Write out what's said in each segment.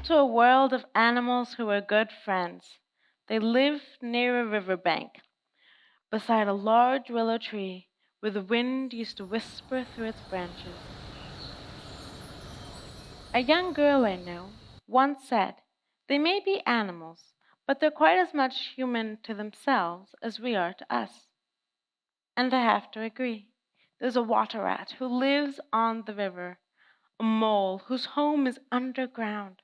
to a world of animals who were good friends. They lived near a river bank, beside a large willow tree, where the wind used to whisper through its branches. A young girl I know once said, "They may be animals, but they're quite as much human to themselves as we are to us." And I have to agree. There's a water rat who lives on the river, a mole whose home is underground,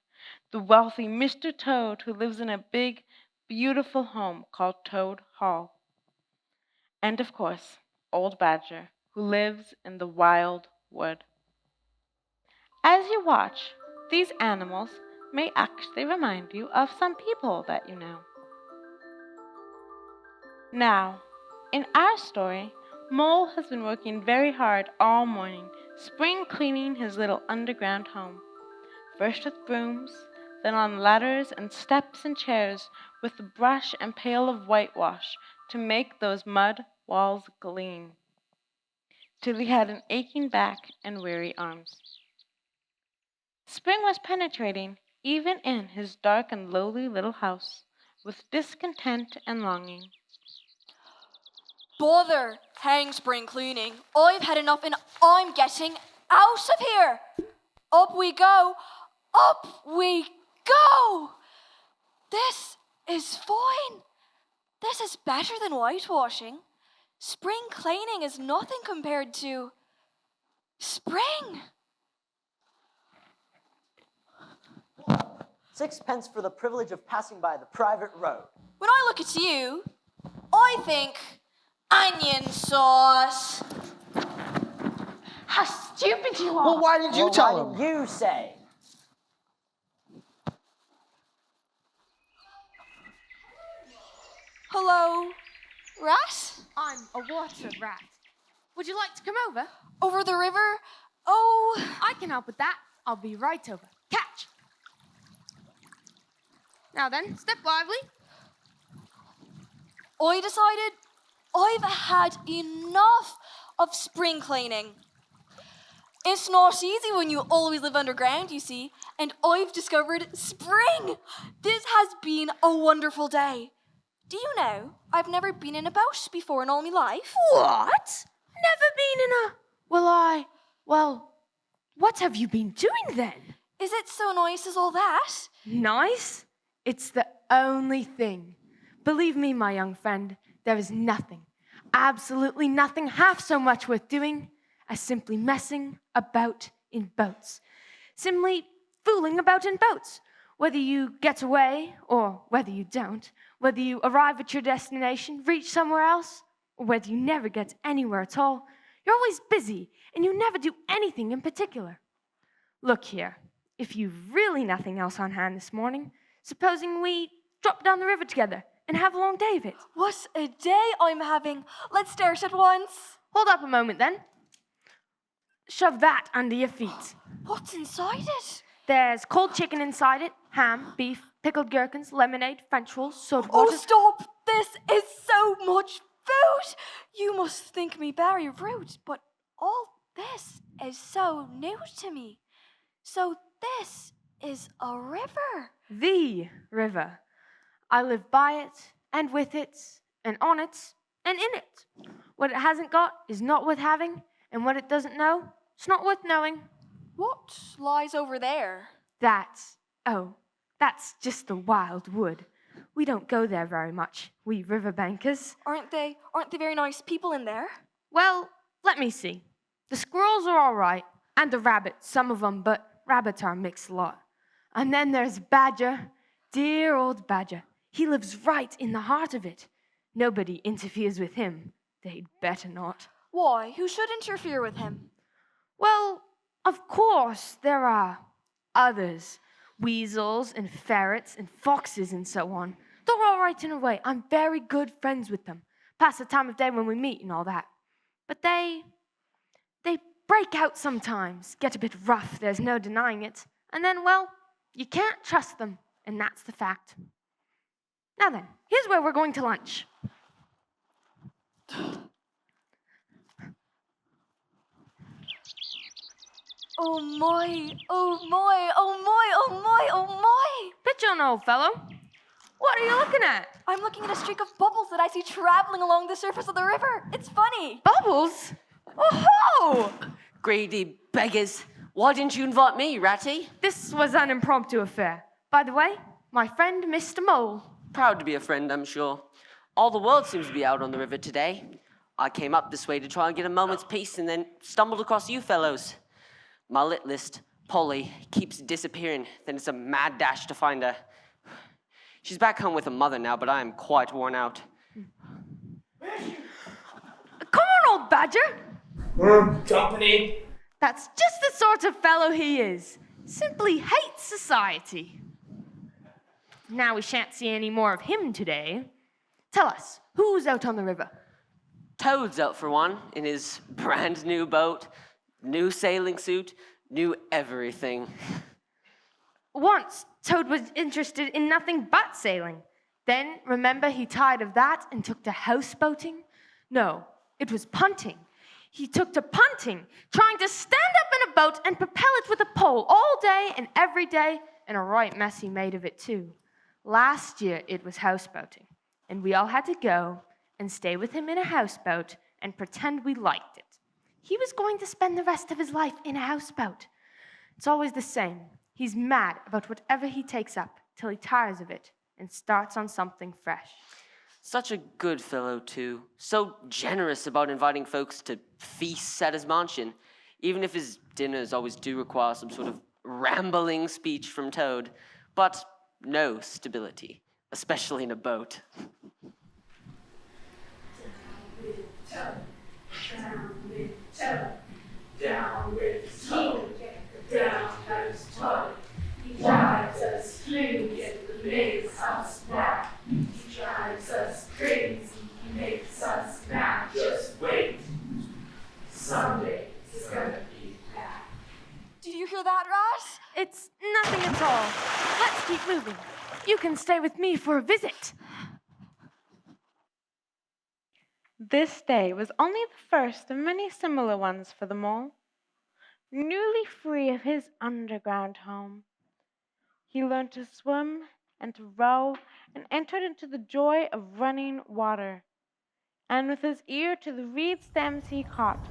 the wealthy Mr. Toad who lives in a big, beautiful home called Toad Hall, and of course, Old Badger, who lives in the wild wood. As you watch, these animals may actually remind you of some people that you know. Now, in our story, Mole has been working very hard all morning, spring cleaning his little underground home. First with brooms, then on ladders and steps and chairs with the brush and pail of whitewash to make those mud walls gleam, till he had an aching back and weary arms. Spring was penetrating even in his dark and lowly little house, with discontent and longing. Bother! Hang spring cleaning. I've had enough and I'm getting out of here. Up we go. Up we go. This is fine. This is better than whitewashing. Spring cleaning is nothing compared to spring. 6 pence for the privilege of passing by the private road. When I look at you, I think onion sauce. How stupid you are! Well, why did you tell him? What did you say? Hello, rat? I'm a water rat. Would you like to come over? Over the river? Oh, I can help with that. I'll be right over. Catch! Now then, step lively. I decided I've had enough of spring cleaning. It's not easy when you always live underground, you see, and I've discovered spring. This has been a wonderful day. Do you know, I've never been in a boat before in all my life. What? Never been in a... Well, what have you been doing then? Is it so nice as all that? Nice? It's the only thing. Believe me, my young friend, there is nothing, absolutely nothing half so much worth doing as simply messing about in boats. Simply fooling about in boats. Whether you get away or whether you don't, whether you arrive at your destination, reach somewhere else, or whether you never get anywhere at all, you're always busy and you never do anything in particular. Look here, if you've really nothing else on hand this morning, supposing we drop down the river together and have a long day of it. What a day I'm having. Let's start at once. Hold up a moment then. Shove that under your feet. What's inside it? There's cold chicken inside it, ham, beef, pickled gherkins, lemonade, French rolls, soda Oh, water. stop! This is so much food! You must think me very rude, but all this is so new to me. So this is a river. The river. I live by it, and with it, and on it, and in it. What it hasn't got is not worth having, and what it doesn't know, it's not worth knowing. What lies over there? That's just the wild wood. We don't go there very much, we riverbankers. Aren't they very nice people in there? Well, let me see. The squirrels are all right, and the rabbits, some of them, but rabbits are a mixed lot. And then there's Badger, dear old Badger. He lives right in the heart of it. Nobody interferes with him. They'd better not. Why? Who should interfere with him? Well, of course, there are others. Weasels and ferrets and foxes and so on. They're all right in a way. I'm very good friends with them. Pass the time of day when we meet and all that. But they break out sometimes, get a bit rough, there's no denying it. And then, well, you can't trust them, and that's the fact. Now then, here's where we're going to lunch. Oh my, oh my, oh my, oh my, oh my! Pitch on, old fellow. What are you looking at? I'm looking at a streak of bubbles that I see traveling along the surface of the river. It's funny. Bubbles? Oh-ho! Greedy beggars. Why didn't you invite me, Ratty? This was an impromptu affair. By the way, my friend Mr. Mole. Proud to be a friend, I'm sure. All the world seems to be out on the river today. I came up this way to try and get a moment's peace and then stumbled across you fellows. My lit list, Polly, keeps disappearing. Then it's a mad dash to find her. She's back home with her mother now, but I am quite worn out. Come on, old badger. Company. That's just the sort of fellow he is. Simply hates society. Now we shan't see any more of him today. Tell us, who's out on the river? Toad's out for one, in his brand new boat, new sailing suit, new everything. Once, Toad was interested in nothing but sailing. Then, remember, he tired of that and took to houseboating? No, it was punting. He took to punting, trying to stand up in a boat and propel it with a pole all day and every day, and a right mess he made of it too. Last year, it was houseboating, and we all had to go and stay with him in a houseboat and pretend we liked it. He was going to spend the rest of his life in a houseboat. It's always the same. He's mad about whatever he takes up till he tires of it and starts on something fresh. Such a good fellow, too. So generous about inviting folks to feasts at his mansion, even if his dinners always do require some sort of rambling speech from Toad. But no stability, especially in a boat. Down with Toad. Down with Toad. Down goes Toad. He drives us fluid and makes us mad. He drives us crazy. He makes us mad. Just wait. Someday it's gonna be bad. Did you hear that, Rat? It's nothing at all. Let's keep moving. You can stay with me for a visit. This day was only the first of many similar ones for the mole. Newly free of his underground home, he learned to swim and to row and entered into the joy of running water. And with his ear to the reed stems he caught,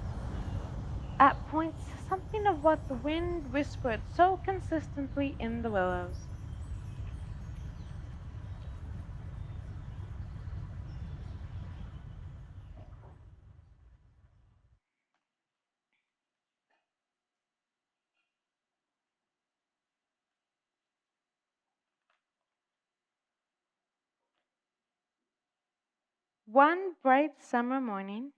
at points, something of what the wind whispered so consistently in the willows. One bright summer morning,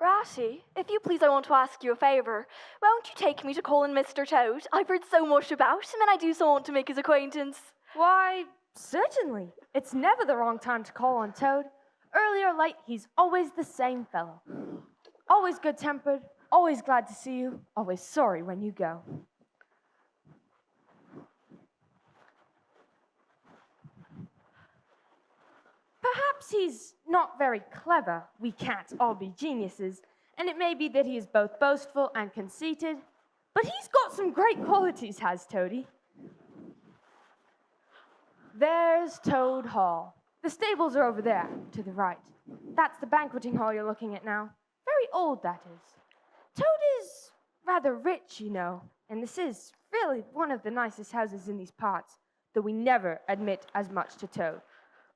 Ratty, if you please, I want to ask you a favour. Won't you take me to call in Mr. Toad? I've heard so much about him and I do so want to make his acquaintance. Why, certainly. It's never the wrong time to call on Toad. Early or late, he's always the same fellow. Always good-tempered, always glad to see you, always sorry when you go. Perhaps he's not very clever. We can't all be geniuses. And it may be that he is both boastful and conceited. But he's got some great qualities, has Toady. There's Toad Hall. The stables are over there, to the right. That's the banqueting hall you're looking at now. Very old, that is. Toad is rather rich, you know. And this is really one of the nicest houses in these parts, though we never admit as much to Toad.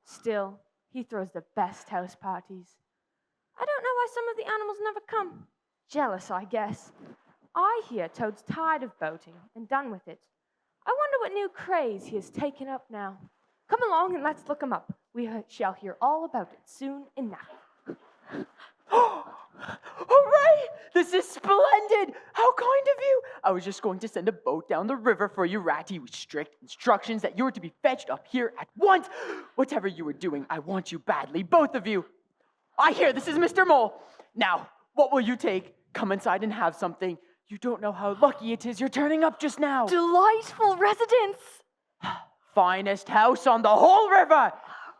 Still, he throws the best house parties. I don't know why some of the animals never come. Jealous, I guess. I hear Toad's tired of boating and done with it. I wonder what new craze he has taken up now. Come along and let's look him up. We shall hear all about it soon enough. Hooray! This is splendid! How kind of you! I was just going to send a boat down the river for you, Ratty, with strict instructions that you were to be fetched up here at once. Whatever you were doing, I want you badly, both of you. I hear this is Mr. Mole. Now, what will you take? Come inside and have something. You don't know how lucky it is you're turning up just now. Delightful residence! Finest house on the whole river!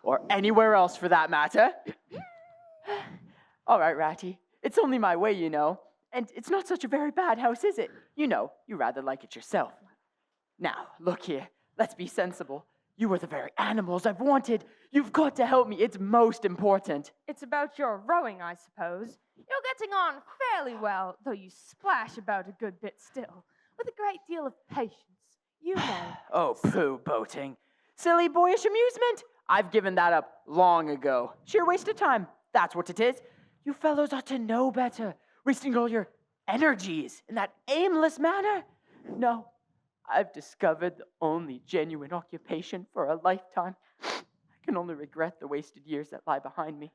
Or anywhere else for that matter. All right, Ratty. It's only my way, you know. And it's not such a very bad house, is it? You know, you rather like it yourself. Now, look here. Let's be sensible. You are the very animals I've wanted. You've got to help me. It's most important. It's about your rowing, I suppose. You're getting on fairly well, though you splash about a good bit still, with a great deal of patience. You know. Oh, pooh, boating. Silly boyish amusement. I've given that up long ago. Sheer waste of time. That's what it is. You fellows ought to know better. Wasting all your energies in that aimless manner. No, I've discovered the only genuine occupation for a lifetime. I can only regret the wasted years that lie behind me.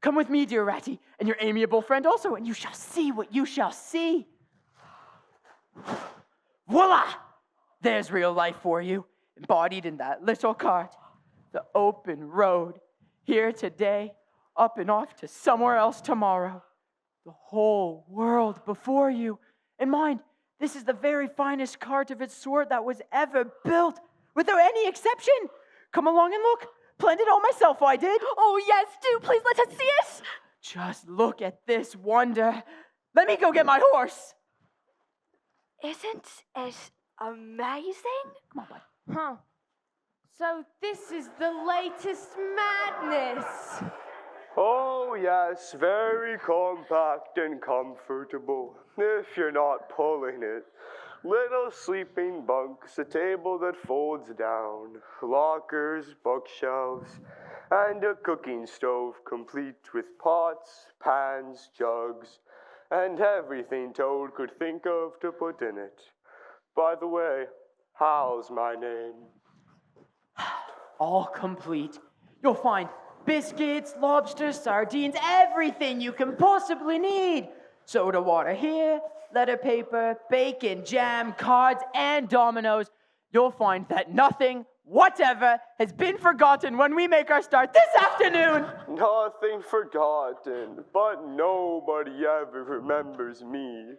Come with me, dear Ratty, and your amiable friend also, and you shall see what you shall see. Voila! There's real life for you, embodied in that little cart. The open road, here today, up and off to somewhere else tomorrow. The whole world before you. And mind, this is the very finest cart of its sort that was ever built, without any exception. Come along and look. Planned it all myself, I did. Oh, yes, do please let us see it. Just look at this wonder. Let me go get my horse. Isn't it amazing? Come on, bud. Huh. So this is the latest madness. Oh, yes, very compact and comfortable, if you're not pulling it. Little sleeping bunks, a table that folds down, lockers, bookshelves, and a cooking stove complete with pots, pans, jugs, and everything Toad could think of to put in it. By the way, Hal's my name. All complete. You'll find biscuits, lobsters, sardines, everything you can possibly need. Soda water here, letter paper, bacon, jam, cards, and dominoes. You'll find that nothing whatever has been forgotten when we make our start this afternoon. Nothing forgotten, but nobody ever remembers me.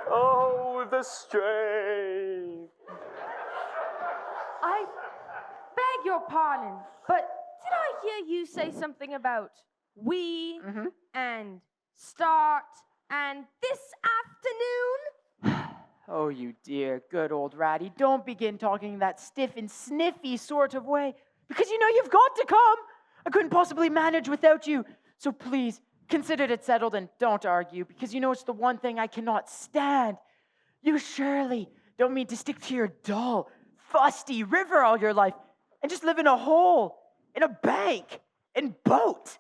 Oh, the strength. I beg your pardon, but did I hear you say something about we and start and this afternoon? Oh, you dear, good old Ratty, don't begin talking that stiff and sniffy sort of way, because you know you've got to come. I couldn't possibly manage without you. So please, consider it settled and don't argue, because you know it's the one thing I cannot stand. You surely don't mean to stick to your dull, fusty river all your life and just live in a hole, in a bank, and boat.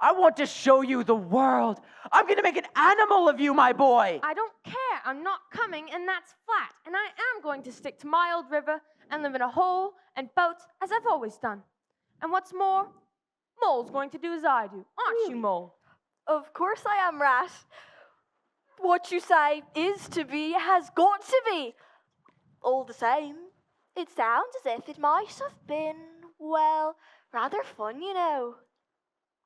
I want to show you the world. I'm going to make an animal of you, my boy. I don't care. I'm not coming, and that's flat. And I am going to stick to my old river and live in a hole and boats as I've always done. And what's more, Mole's going to do as I do. Aren't you, Mole? Of course I am, Rat. What you say is to be has got to be. All the same, it sounds as if it might have been, well, rather fun, you know.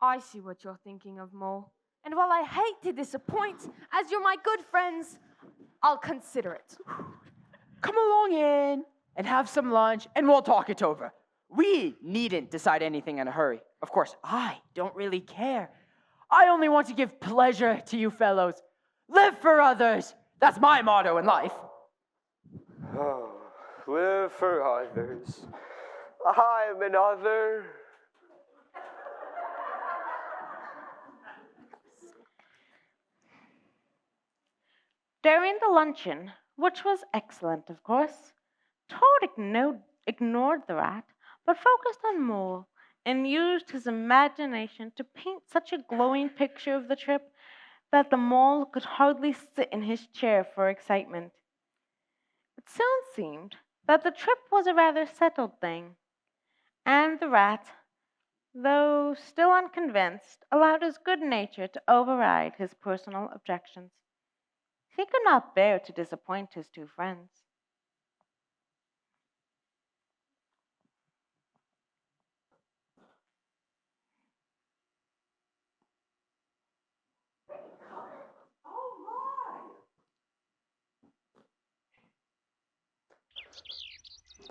I see what you're thinking of, Mole. And while I hate to disappoint, as you're my good friends, I'll consider it. Come along in and have some lunch, and we'll talk it over. We needn't decide anything in a hurry. Of course, I don't really care. I only want to give pleasure to you fellows. Live for others. That's my motto in life. Oh, live for others. I'm another. During the luncheon, which was excellent, of course, Toad ignored the rat, but focused on Mole and used his imagination to paint such a glowing picture of the trip that the mole could hardly sit in his chair for excitement. It soon seemed that the trip was a rather settled thing, and the rat, though still unconvinced, allowed his good nature to override his personal objections. He could not bear to disappoint his two friends.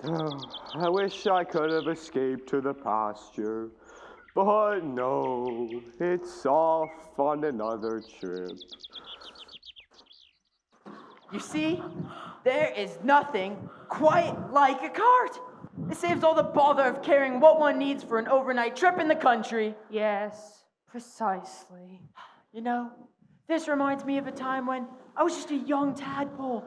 Oh, I wish I could have escaped to the pasture. But no, it's off on another trip. You see, there is nothing quite like a cart. It saves all the bother of carrying what one needs for an overnight trip in the country. Yes, precisely. You know, this reminds me of a time when I was just a young tadpole,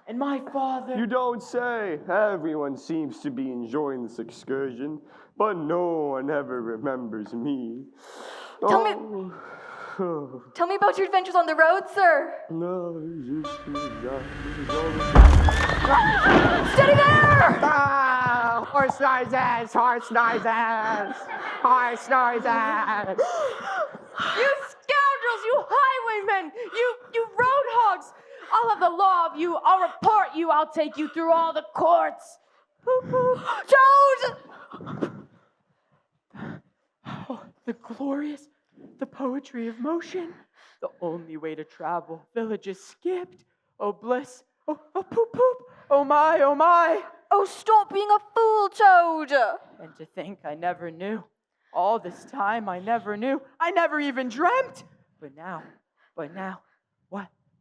and my father... You don't say. Everyone seems to be enjoying this excursion, but no one ever remembers me. Tell me- Tell me about your adventures on the road, sir. No, Steady there! Ah, horse noises, horse noises, horse noises. You scoundrels, you highwaymen, you road hogs! I'll have the law of you, I'll report you, I'll take you through all the courts. Poop, poop. Toad! Oh, the glorious, the poetry of motion. The only way to travel, villages skipped. Oh, bliss. Oh, poop, poop. Oh, my, oh, my. Oh, stop being a fool, Toad! And to think I never knew. All this time I never knew. I never even dreamt. But now,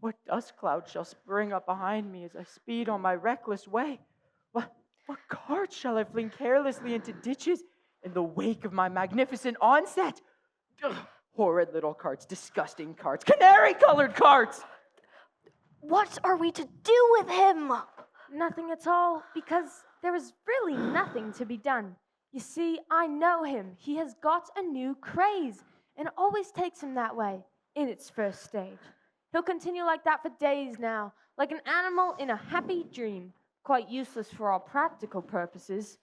what dust cloud shall spring up behind me as I speed on my reckless way? What cart shall I fling carelessly into ditches in the wake of my magnificent onset? Ugh, horrid little carts, disgusting carts, canary-colored carts! What are we to do with him? Nothing at all, because there is really nothing to be done. You see, I know him. He has got a new craze, and it always takes him that way in its first stage. He'll continue like that for days now, like an animal in a happy dream, quite useless for all practical purposes.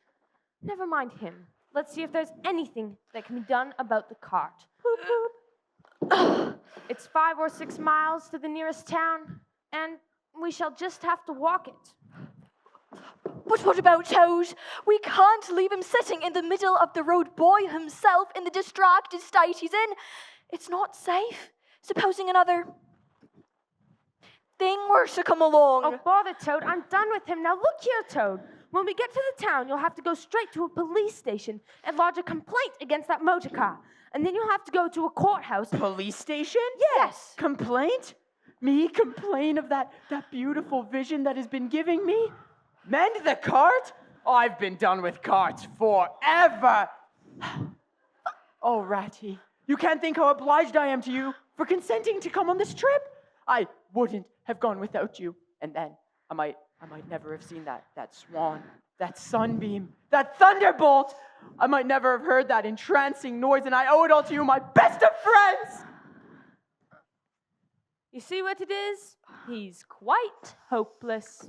Never mind him. Let's see if there's anything that can be done about the cart. Boop, boop. It's 5 or 6 miles to the nearest town, and we shall just have to walk it. But what about Toad? We can't leave him sitting in the middle of the road by himself in the distracted state he's in. It's not safe. Supposing another thing were to come along. Oh, bother, Toad. I'm done with him. Now look here, Toad. When we get to the town, you'll have to go straight to a police station and lodge a complaint against that motor car. And then you'll have to go to a courthouse. Police station? Yes. Complaint? Me complain of that beautiful vision that has been giving me? Mend the cart? I've been done with carts forever. Oh, Ratty, you can't think how obliged I am to you for consenting to come on this trip. I wouldn't have gone without you. And then I might never have seen that swan, that sunbeam, that thunderbolt. I might never have heard that entrancing noise, and I owe it all to you, my best of friends. You see what it is? He's quite hopeless.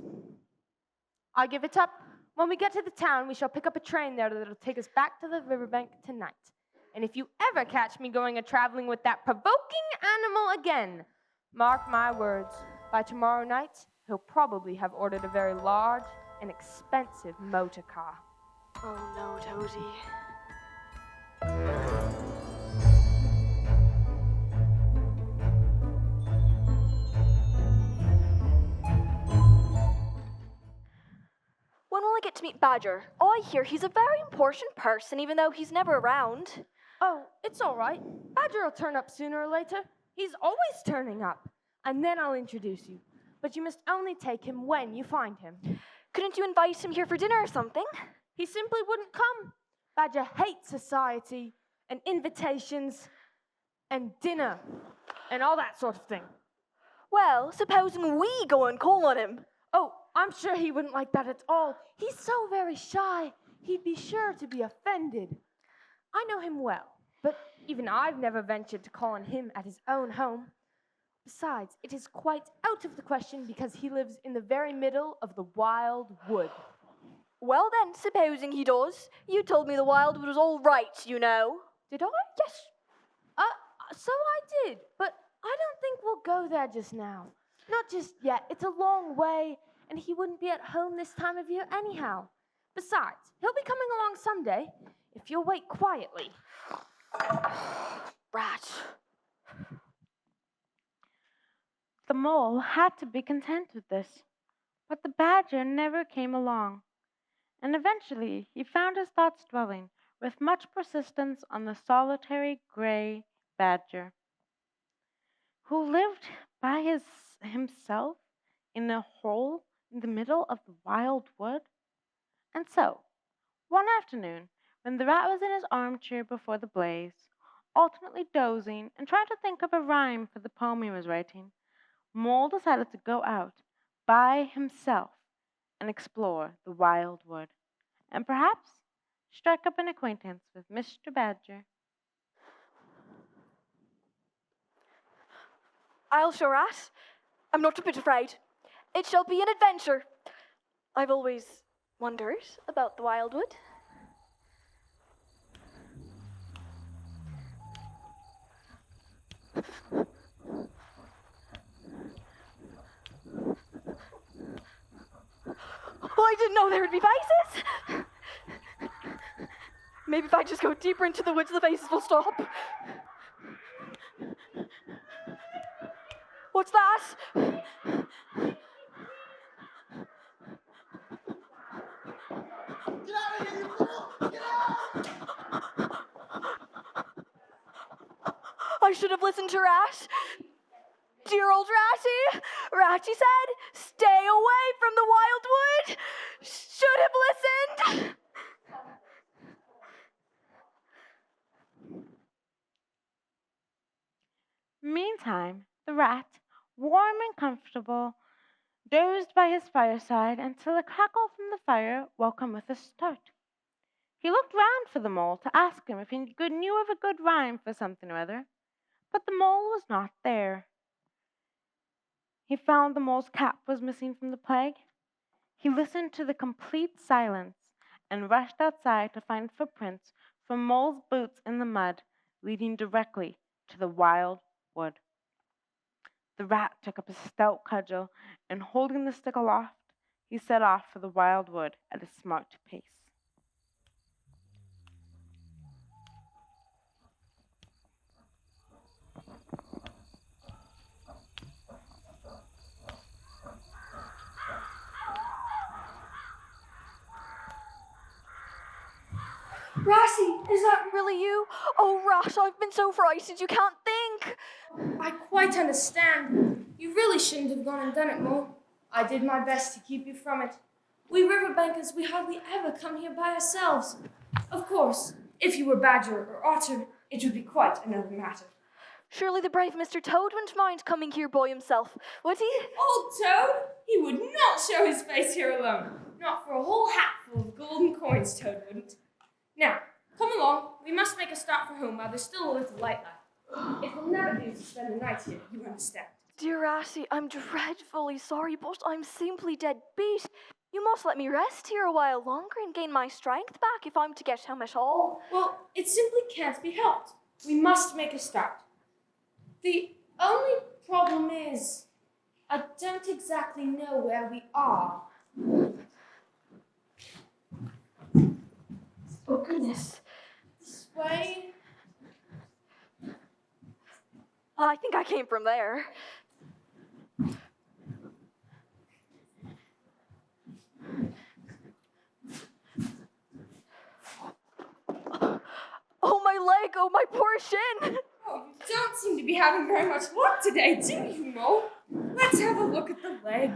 I give it up. When we get to the town, we shall pick up a train there that'll take us back to the riverbank tonight. And if you ever catch me going a-traveling with that provoking animal again, mark my words, by tomorrow night, he'll probably have ordered a very large and expensive motor car. Oh no, Toadie. When will I get to meet Badger? I hear he's a very important person, even though he's never around. Oh, it's all right. Badger will turn up sooner or later. He's always turning up. And then I'll introduce you. But you must only take him when you find him. Couldn't you invite him here for dinner or something? He simply wouldn't come. Badger hates society and invitations and dinner and all that sort of thing. Well, supposing we go and call on him. Oh, I'm sure he wouldn't like that at all. He's so very shy. He'd be sure to be offended. I know him well, but even I've never ventured to call on him at his own home. Besides, it is quite out of the question because he lives in the very middle of the wild wood. Well then, supposing he does. You told me the wildwood was all right, you know. Did I? Yes. So I did, but I don't think we'll go there just now. Not just yet. It's a long way, and he wouldn't be at home this time of year anyhow. Besides, he'll be coming along someday, if you'll wait quietly. Rat. The mole had to be content with this, but the badger never came along, and eventually he found his thoughts dwelling with much persistence on the solitary gray badger, who lived by himself in a hole in the middle of the wild wood. And so, one afternoon, when the rat was in his armchair before the blaze, alternately dozing and trying to think of a rhyme for the poem he was writing, Mole decided to go out by himself and explore the wild wood, and perhaps strike up an acquaintance with Mr. Badger. I'll show Rat. I'm not a bit afraid. It shall be an adventure. I've always wondered about the wildwood. Oh, I didn't know there would be faces. Maybe if I just go deeper into the woods, the faces will stop. What's that? I should have listened to Rat. Dear old Ratty. Ratty said, stay away from the wildwood. Should have listened. Meantime, the rat, warm and comfortable, dozed by his fireside until a crackle from the fire woke him with a start. He looked round for the mole to ask him if he knew of a good rhyme for something or other, but the mole was not there. He found the mole's cap was missing from the plague. He listened to the complete silence and rushed outside to find footprints from Mole's boots in the mud leading directly to the wild wood. The rat took up a stout cudgel and, holding the stick aloft, he set off for the wild wood at a smart pace. Ratty, is that really you? Oh, Rat, I've been so frightened you can't think. I quite understand. You really shouldn't have gone and done it, Mole. I did my best to keep you from it. We riverbankers, we hardly ever come here by ourselves. Of course, if you were badger or otter, it would be quite another matter. Surely the brave Mr. Toad wouldn't mind coming here by himself, would he? Old Toad? He would not show his face here alone. Not for a whole hatful of golden coins, Toad wouldn't. Now, come along. We must make a start for home while there's still a little light left. It will never do to spend the night here, you understand. Dear Ratty, I'm dreadfully sorry, but I'm simply dead beat. You must let me rest here a while longer and gain my strength back if I'm to get home at all. Well, it simply can't be helped. We must make a start. The only problem is, I don't exactly know where we are. Oh, goodness. This way? I think I came from there. Oh, my leg! Oh, my poor shin! Oh, you don't seem to be having very much luck today, do you, Mo? Let's have a look at the leg.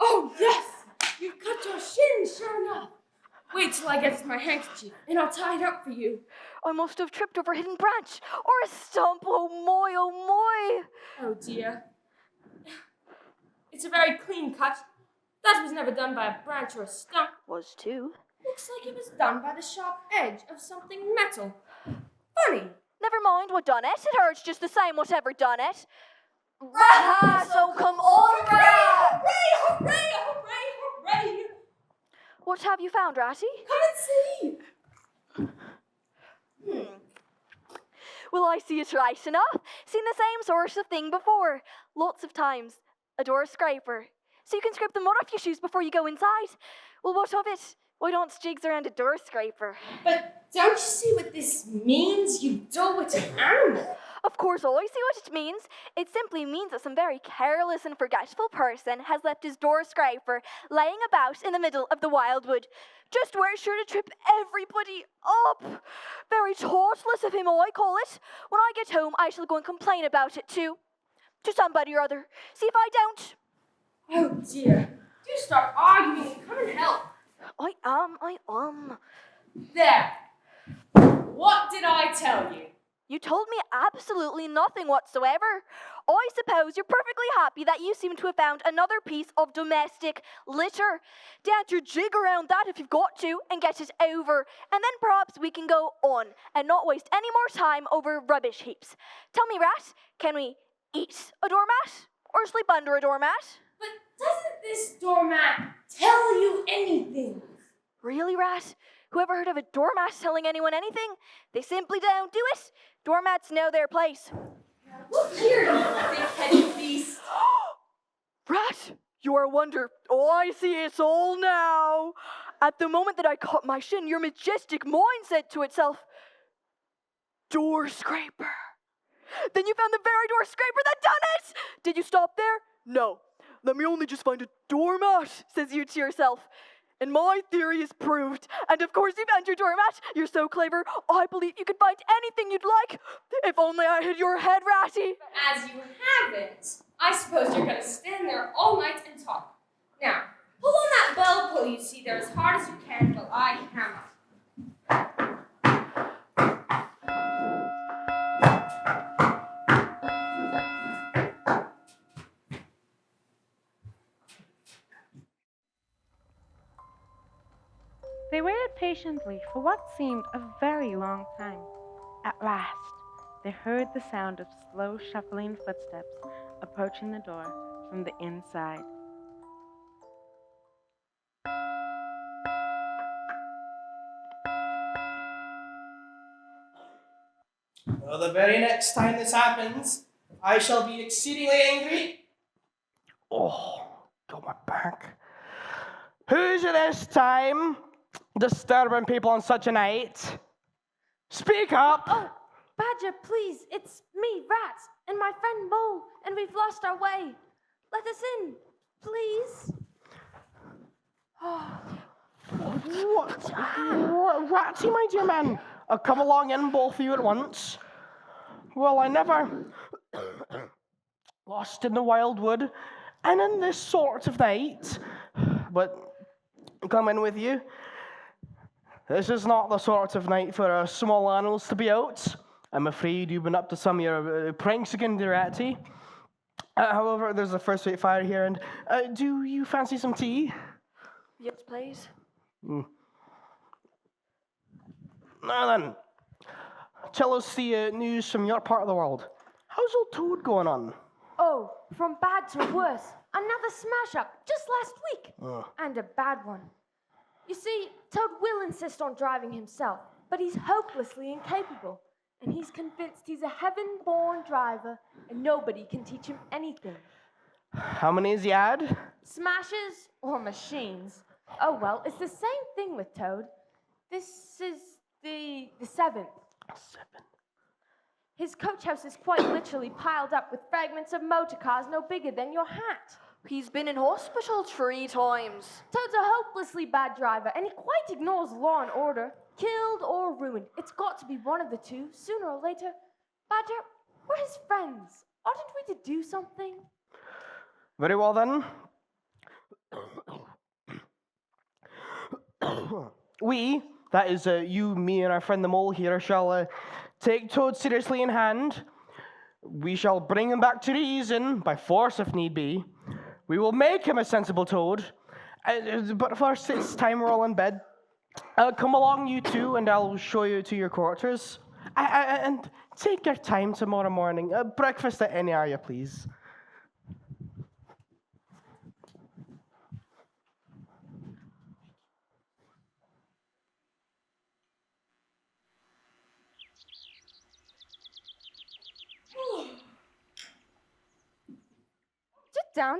Oh, yes! You've cut your shin, sure enough. Wait till I get my handkerchief, and I'll tie it up for you. I must have tripped over a hidden branch, or a stump. Oh, moi, oh, moi. Oh, dear. It's a very clean cut. That was never done by a branch or a stump. Was too. Looks like it was done by the sharp edge of something metal. Funny. Never mind what done it. It hurts just the same, whatever done it. Rat! So come on, Rat! Hooray, hooray, hooray, hooray! What have you found, Ratty? Come and see. Well, I see it right enough. Seen the same sort of thing before. Lots of times. A door scraper. So you can scrape the mud off your shoes before you go inside. Well, what of it? Why don't jigs around a door scraper? But don't you see what this means? You dull-witted animal. Of course, I see what it means. It simply means that some very careless and forgetful person has left his door scraper laying about in the middle of the wildwood, just where it's sure to trip everybody up. Very thoughtless of him, I call it. When I get home, I shall go and complain about it to somebody or other. See if I don't. Oh dear. Do stop arguing and come and help. I am. There. What did I tell you? You told me absolutely nothing whatsoever. I suppose you're perfectly happy that you seem to have found another piece of domestic litter. Dance your jig around that if you've got to and get it over. And then perhaps we can go on and not waste any more time over rubbish heaps. Tell me, Rat, can we eat a doormat or sleep under a doormat? But doesn't this doormat tell you anything? Really, Rat? Who ever heard of a doormat telling anyone anything? They simply don't do it. Doormats know their place. Look here, you thick-headed beast. Rat, you're a wonder. Oh, I see it all now. At the moment that I caught my shin, your majestic mind said to itself, door scraper. Then you found the very door scraper that done it. Did you stop there? No. Let me only just find a doormat, says you to yourself. And my theory is proved. And of course you found your doormat. You're so clever. I believe you could find anything you'd like. If only I had your head, Ratty. But as you haven't, I suppose you're going to stand there all night and talk. Now, pull on that bell pull you see there as hard as you can while I hammer. They waited patiently for what seemed a very long time. At last, they heard the sound of slow shuffling footsteps approaching the door from the inside. Well, the very next time this happens, I shall be exceedingly angry. Oh, got my back. Who's it this time? Disturbing people on such a night? Speak up! Oh, Badger, please, it's me, Rat, and my friend Mole, and we've lost our way. Let us in, please. What? Ratty, my dear man. Come along in, both of you at once. Well, I never lost in the wildwood, and in this sort of night, but come in with you. This is not the sort of night for small animals to be out. I'm afraid you've been up to some of your pranks again, dear Ratty. However, there's a first-rate fire here, and do you fancy some tea? Yes, please. Now then, tell us the news from your part of the world. How's old Toad going on? Oh, from bad to worse. Another smash-up just last week. And a bad one. You see, Toad will insist on driving himself, but he's hopelessly incapable. And he's convinced he's a heaven-born driver, and nobody can teach him anything. How many has he had? Smashes or machines? Oh, well, it's the same thing with Toad. This is the seventh. His coach house is quite literally piled up with fragments of motor cars no bigger than your hat. He's been in hospital 3 times. Toad's a hopelessly bad driver, and he quite ignores law and order. Killed or ruined. It's got to be one of the two, sooner or later. Badger, we're his friends. Oughtn't we to do something? Very well then. We, that is you, me, and our friend the Mole here, shall take Toad seriously in hand. We shall bring him back to reason, by force if need be. We will make him a sensible Toad. But first, it's time we're all in bed. Come along, you two, and I'll show you to your quarters. And take your time tomorrow morning. Breakfast at any hour, please.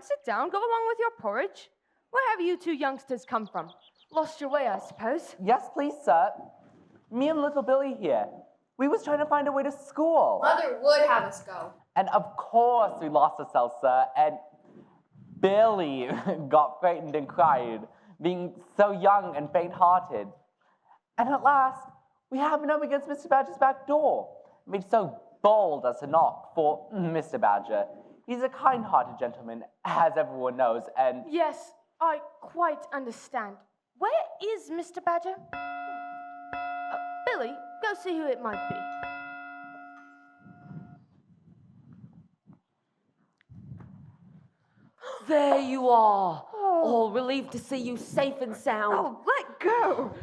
Sit down. Go along with your porridge. Where have you two youngsters come from? Lost your way, I suppose. Yes, please, sir. Me and little Billy here. We was trying to find a way to school. Mother would have us go. And of course we lost ourselves, sir, and Billy got frightened and cried, being so young and faint-hearted. And at last, we happened up against Mr. Badger's back door, made so bold as to knock for Mr. Badger. He's a kind-hearted gentleman, as everyone knows, and Yes, I quite understand. Where is Mr. Badger? Billy, go see who it might be. There you are. All relieved to see you safe and sound. Oh, let go!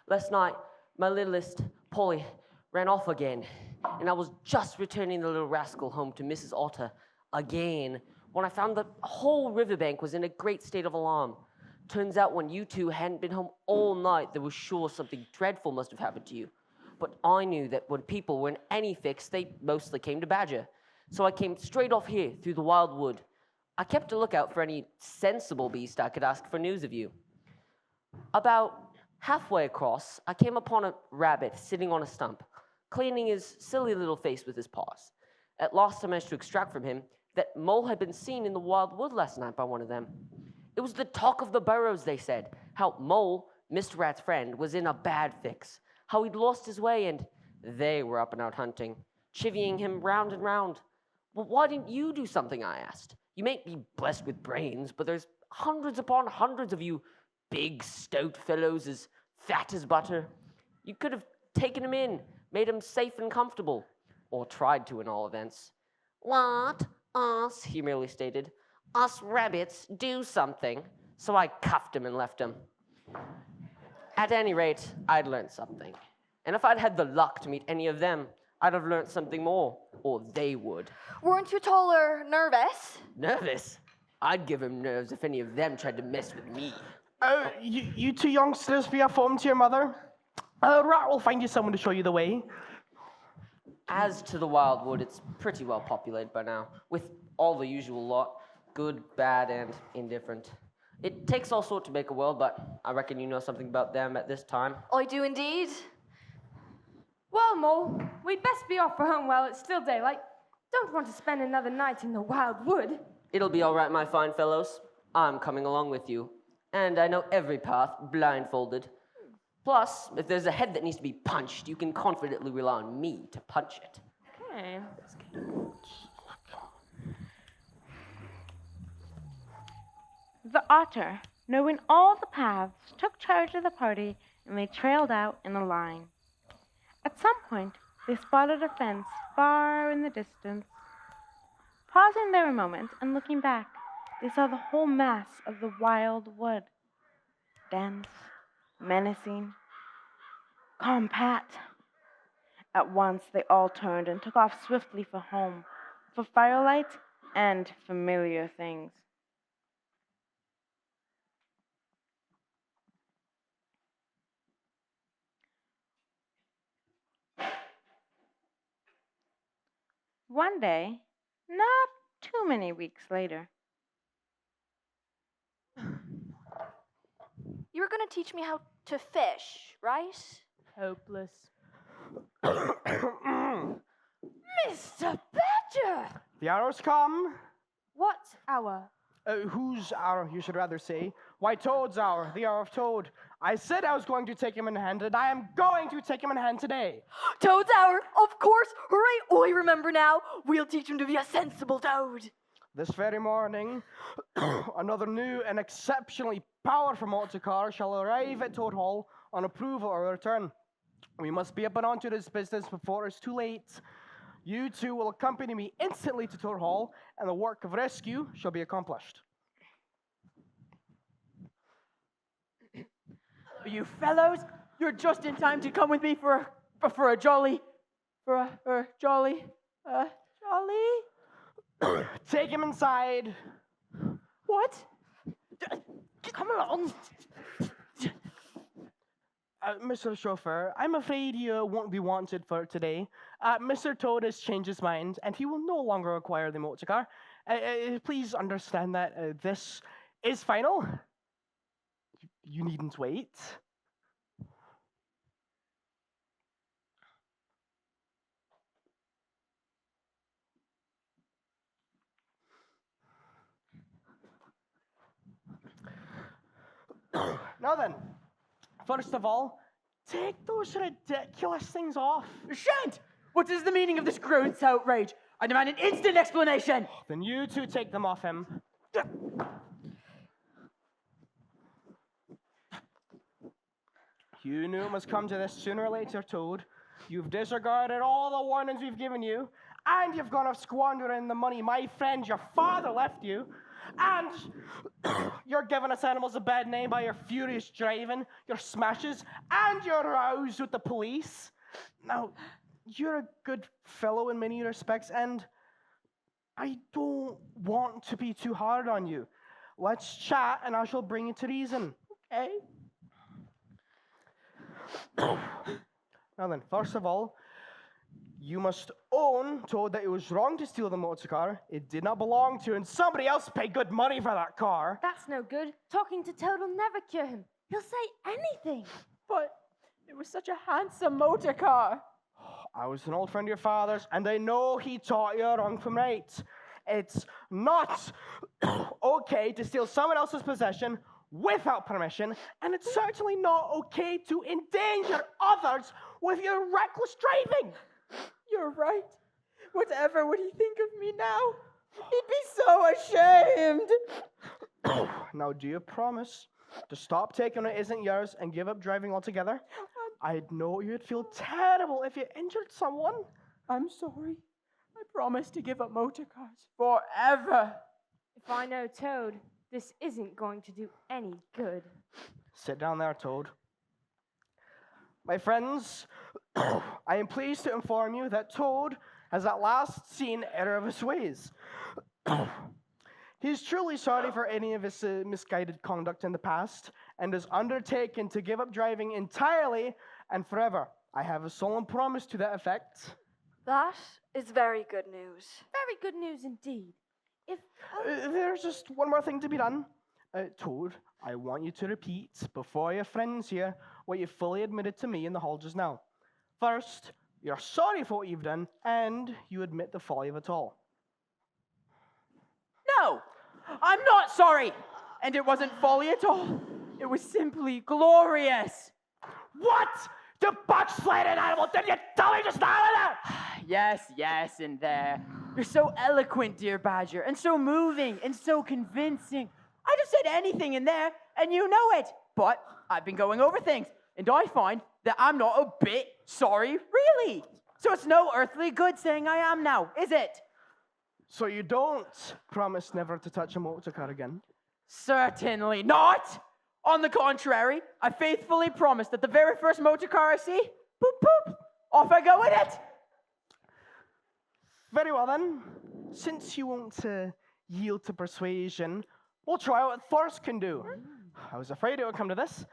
Last night, my littlest, Polly, ran off again, and I was just returning the little rascal home to Mrs. Otter again when I found the whole riverbank was in a great state of alarm. Turns out when you two hadn't been home all night, there was sure something dreadful must have happened to you. But I knew that when people were in any fix, they mostly came to Badger. So I came straight off here through the wild wood. I kept a lookout for any sensible beast I could ask for news of you. About halfway across, I came upon a rabbit sitting on a stump, cleaning his silly little face with his paws. At last I managed to extract from him that Mole had been seen in the wild wood last night by one of them. It was the talk of the burrows, they said, how Mole, Mr. Rat's friend, was in a bad fix, how he'd lost his way, and they were up and out hunting, chivying him round and round. Well, why didn't you do something, I asked. You may be blessed with brains, but there's hundreds upon hundreds of you big, stout fellows as fat as butter. You could have taken him in, made him safe and comfortable, or tried to in all events. What? Us, he merely stated. Us rabbits do something. So I cuffed him and left him. At any rate, I'd learned something. And if I'd had the luck to meet any of them, I'd have learned something more, or they would. Weren't you taller nervous? Nervous? I'd give him nerves if any of them tried to mess with me. You two youngsters be a phone to your mother. Rat will find you someone to show you the way. As to the wildwood, it's pretty well populated by now, with all the usual lot, good, bad, and indifferent. It takes all sorts to make a world, but I reckon you know something about them at this time. I do indeed. Well, Mole, we'd best be off for home while it's still daylight. Don't want to spend another night in the wild wood. It'll be all right, my fine fellows. I'm coming along with you, and I know every path blindfolded. Plus, if there's a head that needs to be punched, you can confidently rely on me to punch it. Okay. The otter, knowing all the paths, took charge of the party, and they trailed out in a line. At some point, they spotted a fence far in the distance. Pausing there a moment and looking back, they saw the whole mass of the wild wood. Dense, menacing, compact. At once, they all turned and took off swiftly for home, for firelight and familiar things. One day, not too many weeks later, You were going to teach me how to fish, right? Hopeless. Mr. Badger! The hour's come. What hour? Whose hour, you should rather say? Why, Toad's hour, the hour of Toad. I said I was going to take him in hand, and I am going to take him in hand today. Toad's hour, of course. Hooray, I remember now. We'll teach him to be a sensible toad. This very morning, another new and exceptionally powerful motor car shall arrive at Toad Hall on approval or return. We must be up and onto this business before it's too late. You two will accompany me instantly to Toad Hall, and the work of rescue shall be accomplished. You fellows, you're just in time to come with me for a jolly. Take him inside. What? Come along. Mr. Chauffeur, I'm afraid you won't be wanted for today. Mr. Toad has changed his mind, and he will no longer acquire the motor car. Please understand that this is final. You needn't wait. Now then, first of all, take those ridiculous things off. Shan't! What is the meaning of this gross outrage? I demand an instant explanation! Then you two take them off him. You knew it must come to this sooner or later, Toad. You've disregarded all the warnings we've given you, and you've gone off squandering the money my friend, your father, left you, and you're giving us animals a bad name by your furious driving, your smashes, and your rows with the police. Now, you're a good fellow in many respects, and I don't want to be too hard on you. Let's chat, and I shall bring you to reason. Okay? Now then, first of all, you must own, Toad, that it was wrong to steal the motor car. It did not belong to you, and somebody else paid good money for that car. That's no good. Talking to Toad will never cure him. He'll say anything. But it was such a handsome motor car. I was an old friend of your father's, and I know he taught you wrong from right. It's not okay to steal someone else's possession without permission, and it's certainly not okay to endanger others with your reckless driving. You're right. Whatever would he think of me now? He'd be so ashamed. Now, do you promise to stop taking what isn't yours and give up driving altogether? I know you'd feel terrible if you injured someone. I'm sorry. I promise to give up motor cars forever. If I know Toad, this isn't going to do any good. Sit down there, Toad. My friends, I am pleased to inform you that Toad has at last seen error of his ways. He's truly sorry for any of his misguided conduct in the past and has undertaken to give up driving entirely and forever. I have a solemn promise to that effect. That is very good news. Very good news indeed. If There's just one more thing to be done. Toad, I want you to repeat before your friends here what you fully admitted to me in the hall just now. First, you're sorry for what you've done, and you admit the folly of it all. No, I'm not sorry. And it wasn't folly at all. It was simply glorious. What? The backsliding animal! Did you tell me just now? Yes, in there. You're so eloquent, dear Badger, and so moving, and so convincing. I'd have said anything in there, and you know it. But I've been going over things, and I find that I'm not a bit sorry, really. So it's no earthly good saying I am now, is it? So you don't promise never to touch a motor car again? Certainly not. On the contrary, I faithfully promise that the very first motor car I see, boop, boop, off I go with it. Very well then. Since you won't yield to persuasion, we'll try what Thor's can do. I was afraid it would come to this.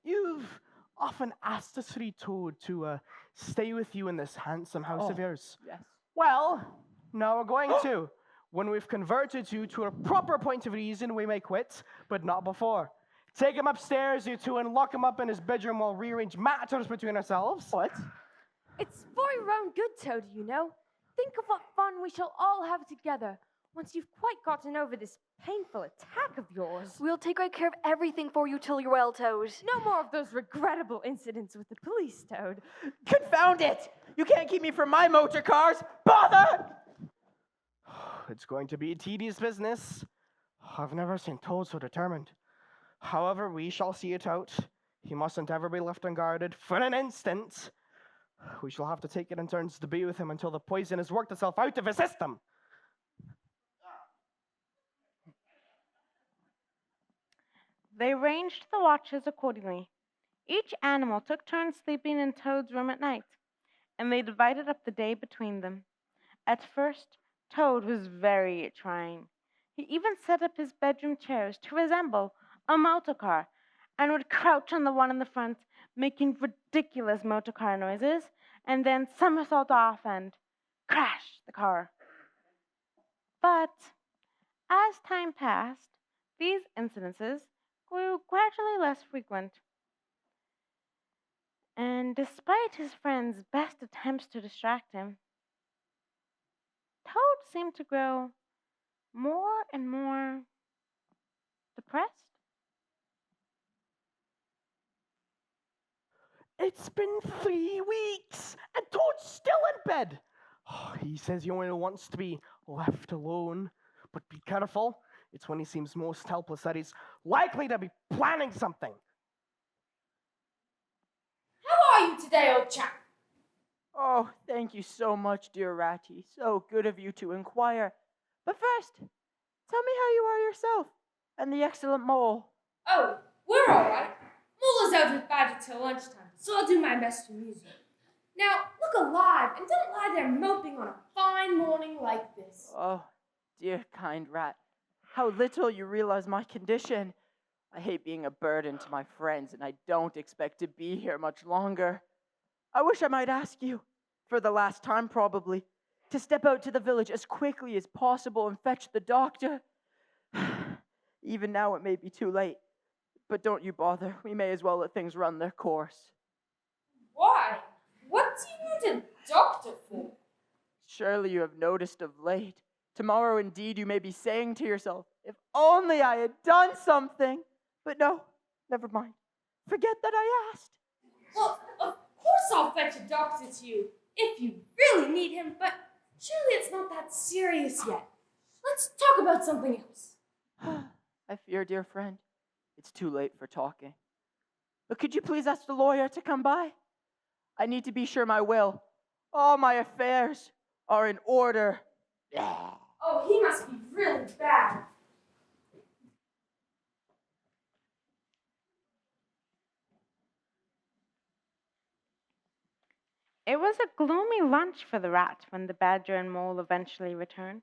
You've often asked us three Toad to stay with you in this handsome house of yours. Yes. Well, now we're going to. When we've converted you to a proper point of reason, we may quit, but not before. Take him upstairs, you two, and lock him up in his bedroom while we rearrange matters between ourselves. What? it's for your own good, Toad, you know. Think of what fun we shall all have together once you've quite gotten over this painful attack of yours. We'll take great care of everything for you till you're well, Toad. No more of those regrettable incidents with the police, Toad. Confound it! You can't keep me from my motor cars! Bother! It's going to be a tedious business. I've never seen Toad so determined. However, we shall see it out. He mustn't ever be left unguarded for an instant. We shall have to take it in turns to be with him until the poison has worked itself out of his system. They arranged the watches accordingly. Each animal took turns sleeping in Toad's room at night, and they divided up the day between them. At first, Toad was very trying. He even set up his bedroom chairs to resemble a motor car and would crouch on the one in the front, making ridiculous motor car noises, and then somersault off and crash the car. But as time passed, these incidences grew gradually less frequent. And despite his friend's best attempts to distract him, Toad seemed to grow more and more depressed. It's been 3 weeks, and Toad's still in bed. He says he only wants to be left alone. But be careful. It's when he seems most helpless that he's likely to be planning something. How are you today, old chap? Oh, thank you so much, dear Ratty. So good of you to inquire. But first, tell me how you are yourself, and the excellent mole. Oh, we're all right. Mole is out with Badger till lunchtime, so I'll do my best to amuse you. Now, look alive and don't lie there moping on a fine morning like this. Oh, dear kind rat, how little you realize my condition. I hate being a burden to my friends, and I don't expect to be here much longer. I wish I might ask you, for the last time probably, to step out to the village as quickly as possible and fetch the doctor. Even now it may be too late, but don't you bother. We may as well let things run their course. Why? What do you need a doctor for? Surely you have noticed of late. Tomorrow indeed you may be saying to yourself, if only I had done something. But no, never mind. Forget that I asked. Well, of course I'll fetch a doctor to you, if you really need him, but surely it's not that serious yet. Let's talk about something else. I fear, dear friend, it's too late for talking. But could you please ask the lawyer to come by? I need to be sure my will, all my affairs, are in order. Oh, he must be really bad. It was a gloomy lunch for the rat when the badger and mole eventually returned,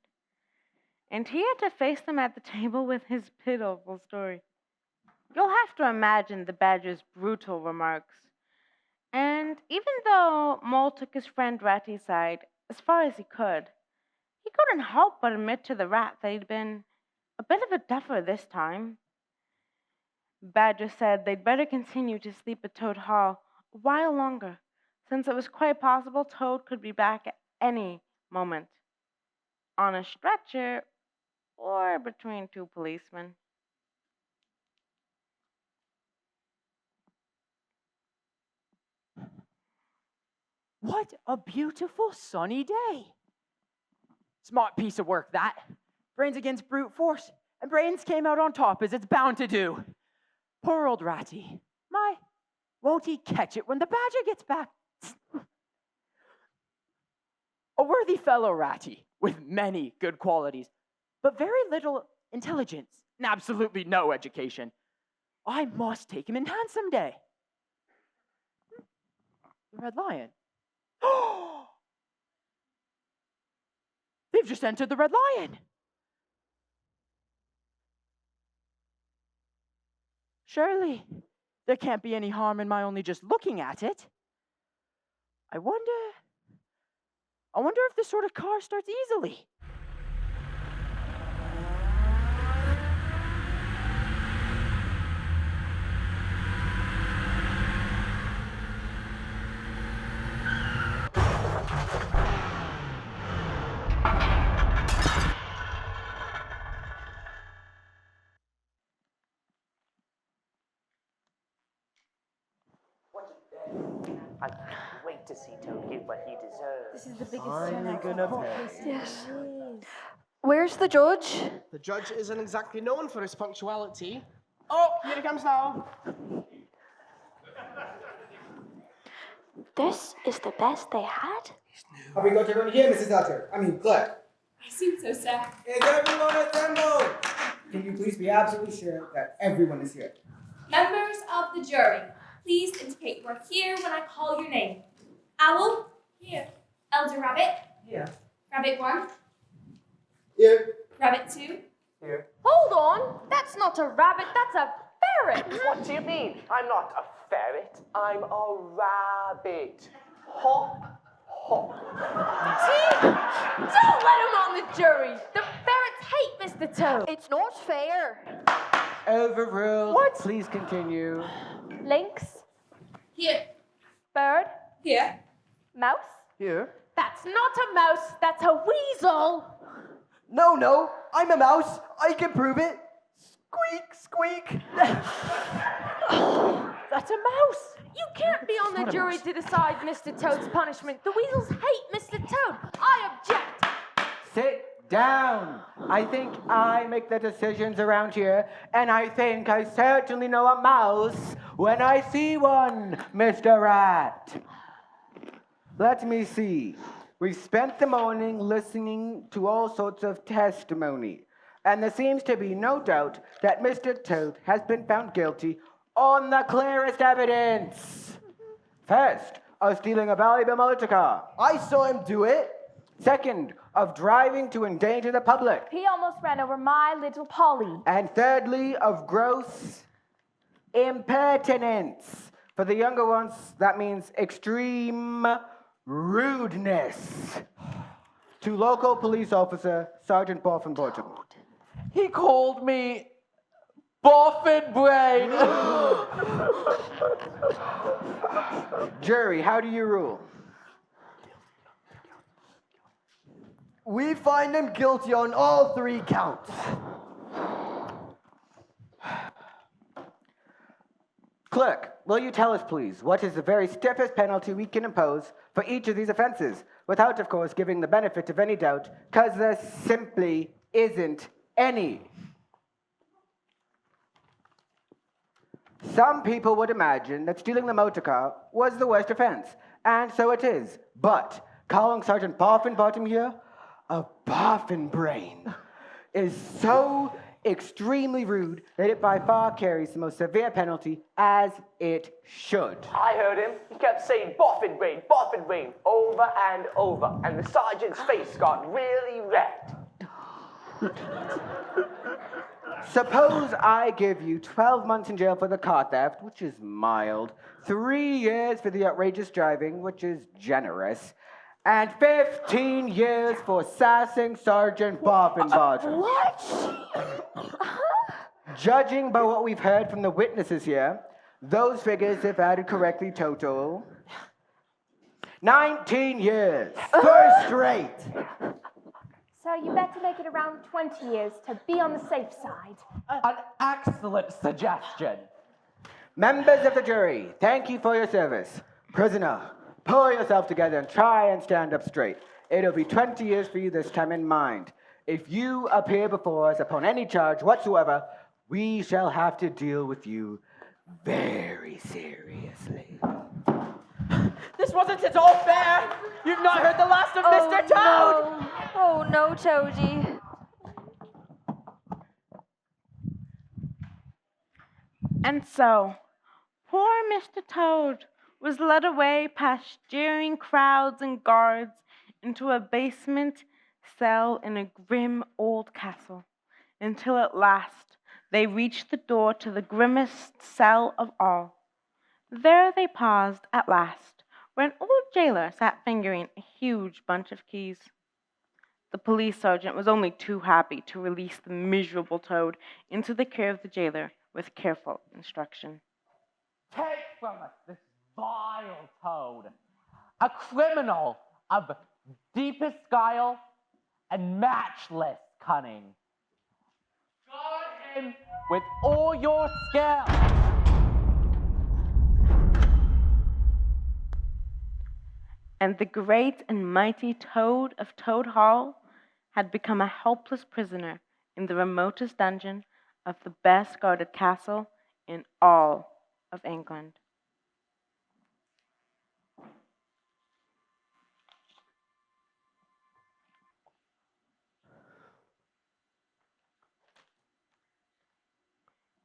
and he had to face them at the table with his pitiful story. You'll have to imagine the badger's brutal remarks. And even though Mole took his friend Ratty's side as far as he couldn't help but admit to the rat that he'd been a bit of a duffer this time. Badger said they'd better continue to sleep at Toad Hall a while longer, since it was quite possible Toad could be back at any moment, on a stretcher or between two policemen. What a beautiful sunny day. Smart piece of work, that. Brains against brute force, and brains came out on top as it's bound to do. Poor old Ratty. My, won't he catch it when the badger gets back? A worthy fellow, Ratty, with many good qualities, but very little intelligence and absolutely no education. I must take him in hand someday. The Red Lion. They've just entered the Red Lion. Surely, there can't be any harm in my only just looking at it. I wonder if this sort of car starts easily. I can't wait to see Toad get what he deserves. This is the biggest Finally gonna pay. Yes. Where's the judge? The judge isn't exactly known for his punctuality. Oh, here he comes now. This is the best they had? Have we got everyone here, Mrs. Archer? I mean, Claire. I seem so sad. Is everyone assembled? Can you please be absolutely sure that everyone is here? Members of the jury, please indicate you are here when I call your name. Owl? Here. Elder Rabbit? Here. Rabbit 1? Here. Rabbit 2? Here. Hold on! That's not a rabbit, that's a ferret! What do you mean? I'm not a ferret. I'm a rabbit. Hop, hop. Don't let him on the jury! The ferrets hate Mr. Toad! It's not fair. Overruled. What? Please continue. Lynx, Here. bird, Here. mouse. Here. That's not a mouse, that's a weasel! No, I'm a mouse. I can prove it. Squeak, squeak. That's a mouse. You can't be on the jury to decide Mr. Toad's punishment. The weasels hate Mr. Toad. I object. Sit down. I think I make the decisions around here, and I think I certainly know a mouse when I see one, Mr. Rat. Let me see. We've spent the morning listening to all sorts of testimony, and there seems to be no doubt that Mr. Toad has been found guilty on the clearest evidence. First, of stealing a valuable motor car. I saw him do it. Second, of driving to endanger the public. He almost ran over my little Polly. And thirdly, of gross impertinence. For the younger ones, that means extreme rudeness. To local police officer, Sergeant Boffin Borton. He called me Boffin Brain. Jury, how do you rule? We find him guilty on all 3 counts. Clerk, will you tell us, please, what is the very stiffest penalty we can impose for each of these offenses, without, of course, giving the benefit of any doubt, because there simply isn't any. Some people would imagine that stealing the motor car was the worst offense, and so it is. But calling Sergeant Boffin Bottom here a Boffin Brain is so extremely rude that it by far carries the most severe penalty, as it should. I heard him. He kept saying Boffin Brain, over and over, and the sergeant's face got really red. Suppose I give you 12 months in jail for the car theft, which is mild, 3 years for the outrageous driving, which is generous, and 15 years for sassing Sergeant Boffin Bottom. What? Judging by what we've heard from the witnesses here, those figures, if added correctly, total 19 years. First rate. So you better make it around 20 years to be on the safe side. An excellent suggestion. Members of the jury, thank you for your service. Prisoner, pull yourself together and try and stand up straight. It'll be 20 years for you this time in mind. If you appear before us upon any charge whatsoever, we shall have to deal with you very seriously. This wasn't at all fair! You've not heard the last of Mr. Toad! No. Oh no, Toadie. And so, poor Mr. Toad was led away past jeering crowds and guards into a basement cell in a grim old castle, until at last they reached the door to the grimmest cell of all. There they paused at last, where an old jailer sat fingering a huge bunch of keys. The police sergeant was only too happy to release the miserable Toad into the care of the jailer with careful instruction. Take from us this vile Toad, a criminal of deepest guile and matchless cunning. Guard him with all your skill. And the great and mighty Toad of Toad Hall had become a helpless prisoner in the remotest dungeon of the best guarded castle in all of England.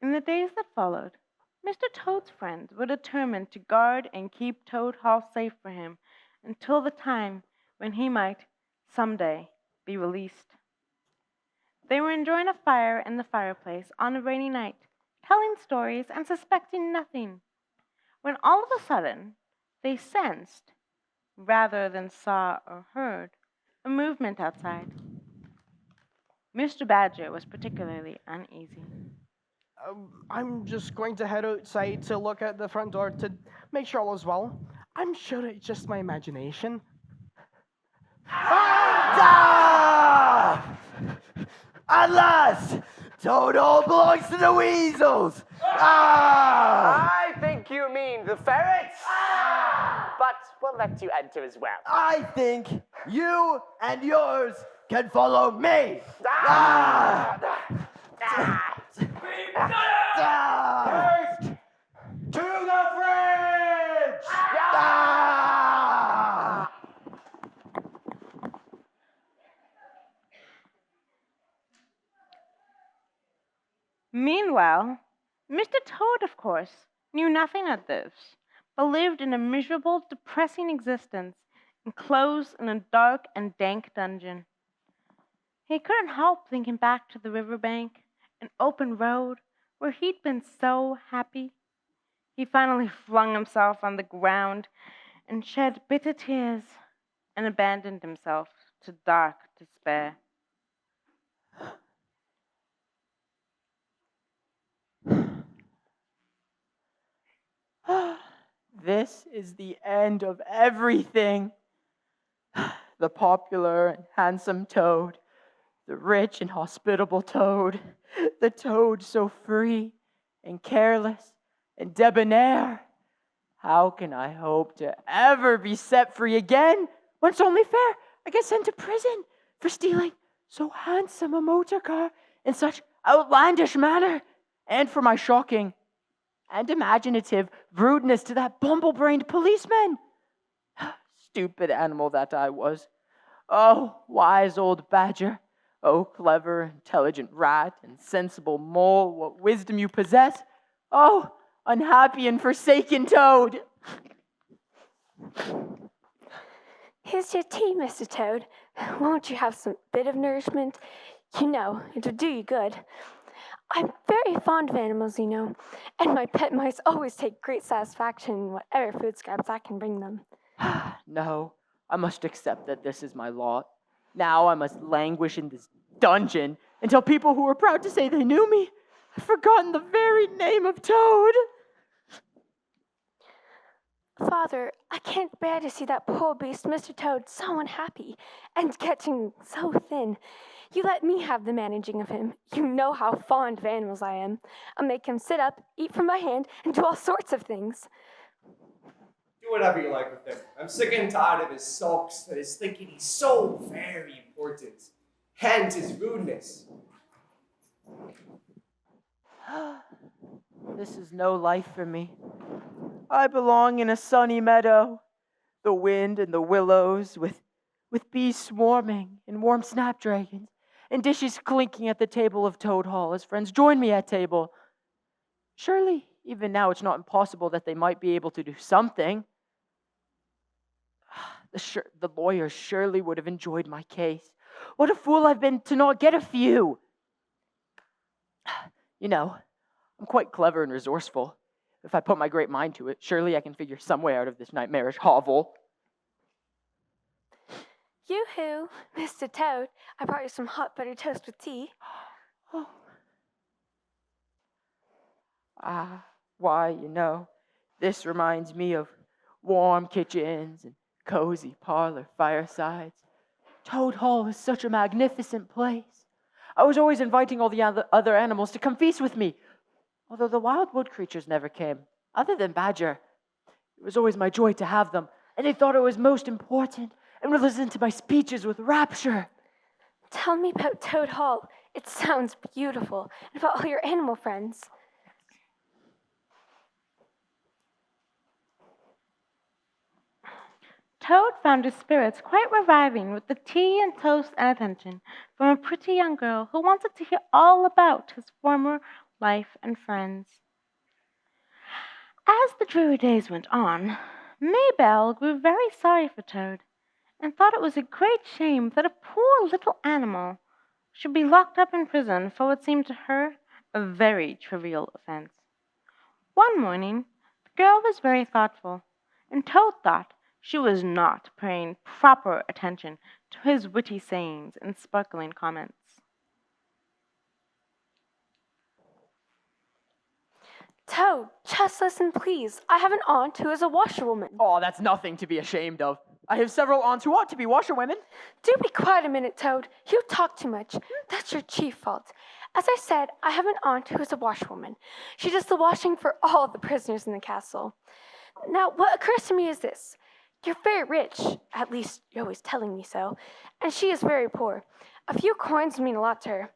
In the days that followed, Mr. Toad's friends were determined to guard and keep Toad Hall safe for him until the time when he might, someday, be released. They were enjoying a fire in the fireplace on a rainy night, telling stories and suspecting nothing, when all of a sudden they sensed, rather than saw or heard, a movement outside. Mr. Badger was particularly uneasy. I'm just going to head outside to look at the front door to make sure all is well. I'm sure it's just my imagination. At last! Toad Hall belongs to the weasels! I think you you mean the ferrets? But we'll let you enter as well. I think you and yours can follow me. First, to the fridge! Meanwhile, Mr. Toad, of course, knew nothing of this, but lived in a miserable, depressing existence, enclosed in a dark and dank dungeon. He couldn't help thinking back to the riverbank, an open road, where he'd been so happy. He finally flung himself on the ground and shed bitter tears and abandoned himself to dark despair. This is the end of everything. The popular and handsome Toad, the rich and hospitable Toad, the Toad so free and careless and debonair. How can I hope to ever be set free again when it's only fair I get sent to prison for stealing so handsome a motor car in such outlandish manner, and for my shocking and imaginative rudeness to that bumble-brained policeman? Stupid animal that I was. Oh, wise old badger. Oh, clever, intelligent rat and sensible mole, what wisdom you possess. Oh, unhappy and forsaken Toad. Here's your tea, Mr. Toad. Won't you have some bit of nourishment? You know, it'll do you good. I'm very fond of animals, you know, and my pet mice always take great satisfaction in whatever food scraps I can bring them. No, I must accept that this is my lot. Now I must languish in this dungeon until people who were proud to say they knew me have forgotten the very name of Toad. Father, I can't bear to see that poor beast, Mr. Toad, so unhappy and getting so thin. You let me have the managing of him. You know how fond of animals I am. I'll make him sit up, eat from my hand, and do all sorts of things. Do whatever you like with him. I'm sick and tired of his sulks and his thinking he's so very important. And his rudeness. This is no life for me. I belong in a sunny meadow, the wind and the willows, with bees swarming and warm snapdragons, and dishes clinking at the table of Toad Hall as friends join me at table. Surely, even now, it's not impossible that they might be able to do something. The lawyers surely would have enjoyed my case. What a fool I've been to not get a few. You know, I'm quite clever and resourceful. If I put my great mind to it, surely I can figure some way out of this nightmarish hovel. Yoo-hoo, Mr. Toad. I brought you some hot buttered toast with tea. Why, you know, this reminds me of warm kitchens and cozy parlor firesides. Toad Hall is such a magnificent place. I was always inviting all the other animals to come feast with me, although the wild wood creatures never came, other than Badger. It was always my joy to have them, and they thought it was most important and would listen to my speeches with rapture. Tell me about Toad Hall. It sounds beautiful, and about all your animal friends. Toad found his spirits quite reviving with the tea and toast and attention from a pretty young girl who wanted to hear all about his former life and friends. As the dreary days went on, Maybelle grew very sorry for Toad and thought it was a great shame that a poor little animal should be locked up in prison for what seemed to her a very trivial offense. One morning, the girl was very thoughtful, and Toad thought she was not paying proper attention to his witty sayings and sparkling comments. Toad, just listen, please. I have an aunt who is a washerwoman. Oh, that's nothing to be ashamed of. I have several aunts who ought to be washerwomen. Do be quiet a minute, Toad. You talk too much. That's your chief fault. As I said, I have an aunt who is a washerwoman. She does the washing for all of the prisoners in the castle. Now, what occurs to me is this. You're very rich, at least you're always telling me so, and she is very poor. A few coins mean a lot to her.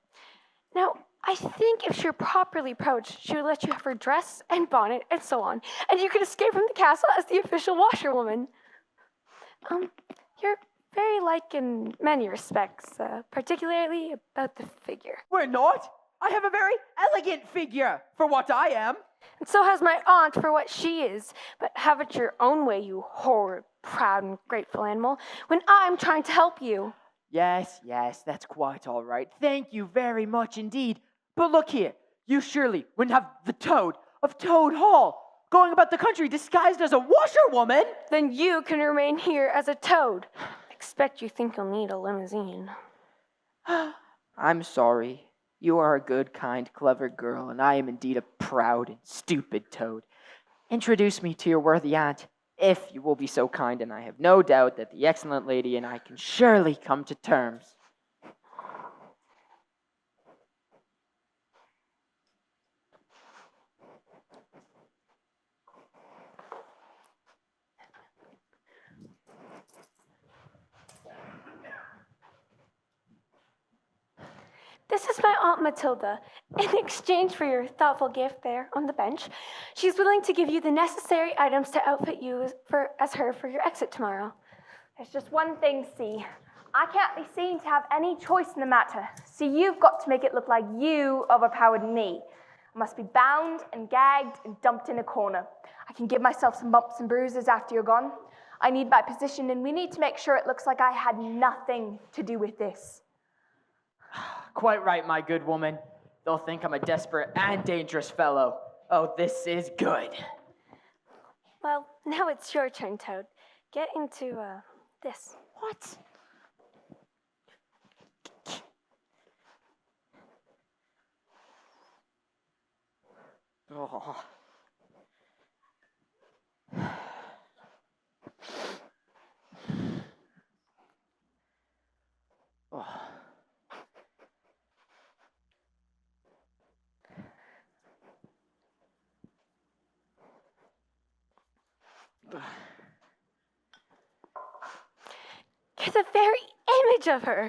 Now, I think if she were properly approached, she would let you have her dress and bonnet and so on, and you could escape from the castle as the official washerwoman. You're very like in many respects, particularly about the figure. We're not. I have a very elegant figure for what I am. And so has my aunt for what she is. But have it your own way, you horrid, proud, and grateful animal, when I'm trying to help you. Yes, that's quite all right. Thank you very much indeed. But look here, you surely wouldn't have the Toad of Toad Hall going about the country disguised as a washerwoman. Then you can remain here as a toad. Expect you think you'll need a limousine. I'm sorry. You are a good, kind, clever girl, and I am indeed a proud and stupid toad. Introduce me to your worthy aunt, if you will be so kind, and I have no doubt that the excellent lady and I can surely come to terms. This is my Aunt Matilda. In exchange for your thoughtful gift there on the bench, she's willing to give you the necessary items to outfit you as her for your exit tomorrow. There's just one thing, see. I can't be seen to have any choice in the matter, so you've got to make it look like you overpowered me. I must be bound and gagged and dumped in a corner. I can give myself some bumps and bruises after you're gone. I need my position, and we need to make sure it looks like I had nothing to do with this. Quite right, my good woman. They'll think I'm a desperate and dangerous fellow. Oh, this is good. Well, now it's your turn, Toad. Get into, this. What? Oh. Oh. You're the very image of her.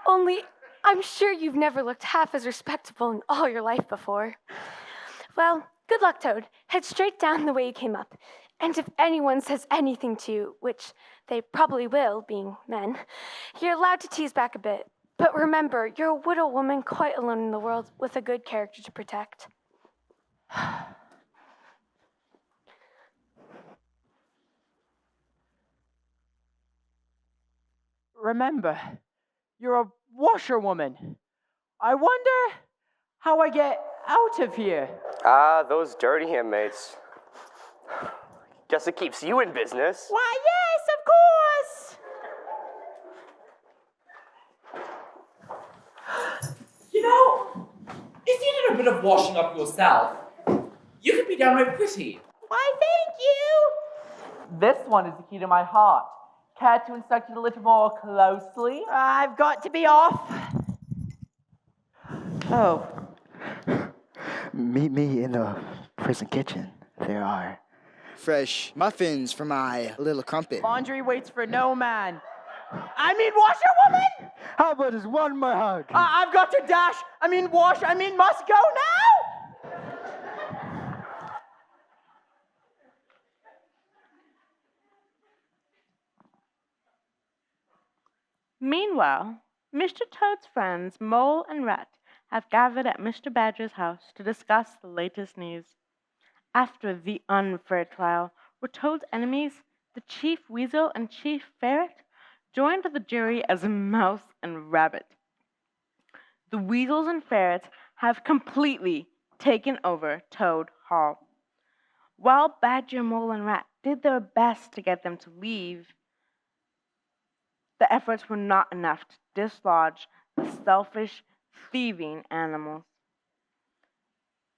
Only, I'm sure you've never looked half as respectable in all your life before. Well, good luck, Toad. Head straight down the way you came up. And if anyone says anything to you, which they probably will, being men, you're allowed to tease back a bit. But remember, you're a widow woman quite alone in the world with a good character to protect. Remember, you're a washerwoman. I wonder how I get out of here. Ah, those dirty handmaids. Guess it keeps you in business. Why, yes, of course! You know, if you did a bit of washing up yourself, you could be downright pretty. Why, thank you! This one is the key to my heart. Care to inspect it a little more closely? I've got to be off. Oh. Meet me in the prison kitchen. There are fresh muffins for my little crumpet. Laundry waits for no man. I mean washerwoman? How about just one more hug? I've got to dash. Must go now. Meanwhile, Mr. Toad's friends, Mole and Rat, have gathered at Mr. Badger's house to discuss the latest news. After the unfair trial, where Toad's enemies, the Chief Weasel and Chief Ferret, joined the jury as a mouse and rabbit. The weasels and ferrets have completely taken over Toad Hall. While Badger, Mole, and Rat did their best to get them to leave, the efforts were not enough to dislodge the selfish, thieving animals.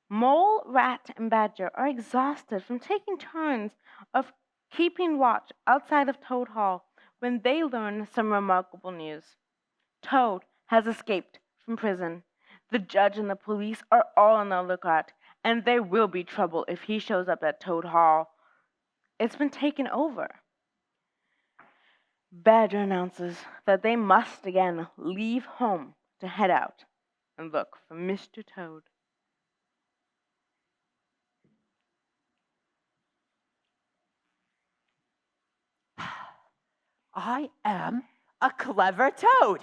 Mole, Rat, and Badger are exhausted from taking turns of keeping watch outside of Toad Hall when they learn some remarkable news. Toad has escaped from prison. The judge and the police are all on the lookout, and there will be trouble if he shows up at Toad Hall. It's been taken over. Badger announces that they must again leave home to head out and look for Mr. Toad. I am a clever toad.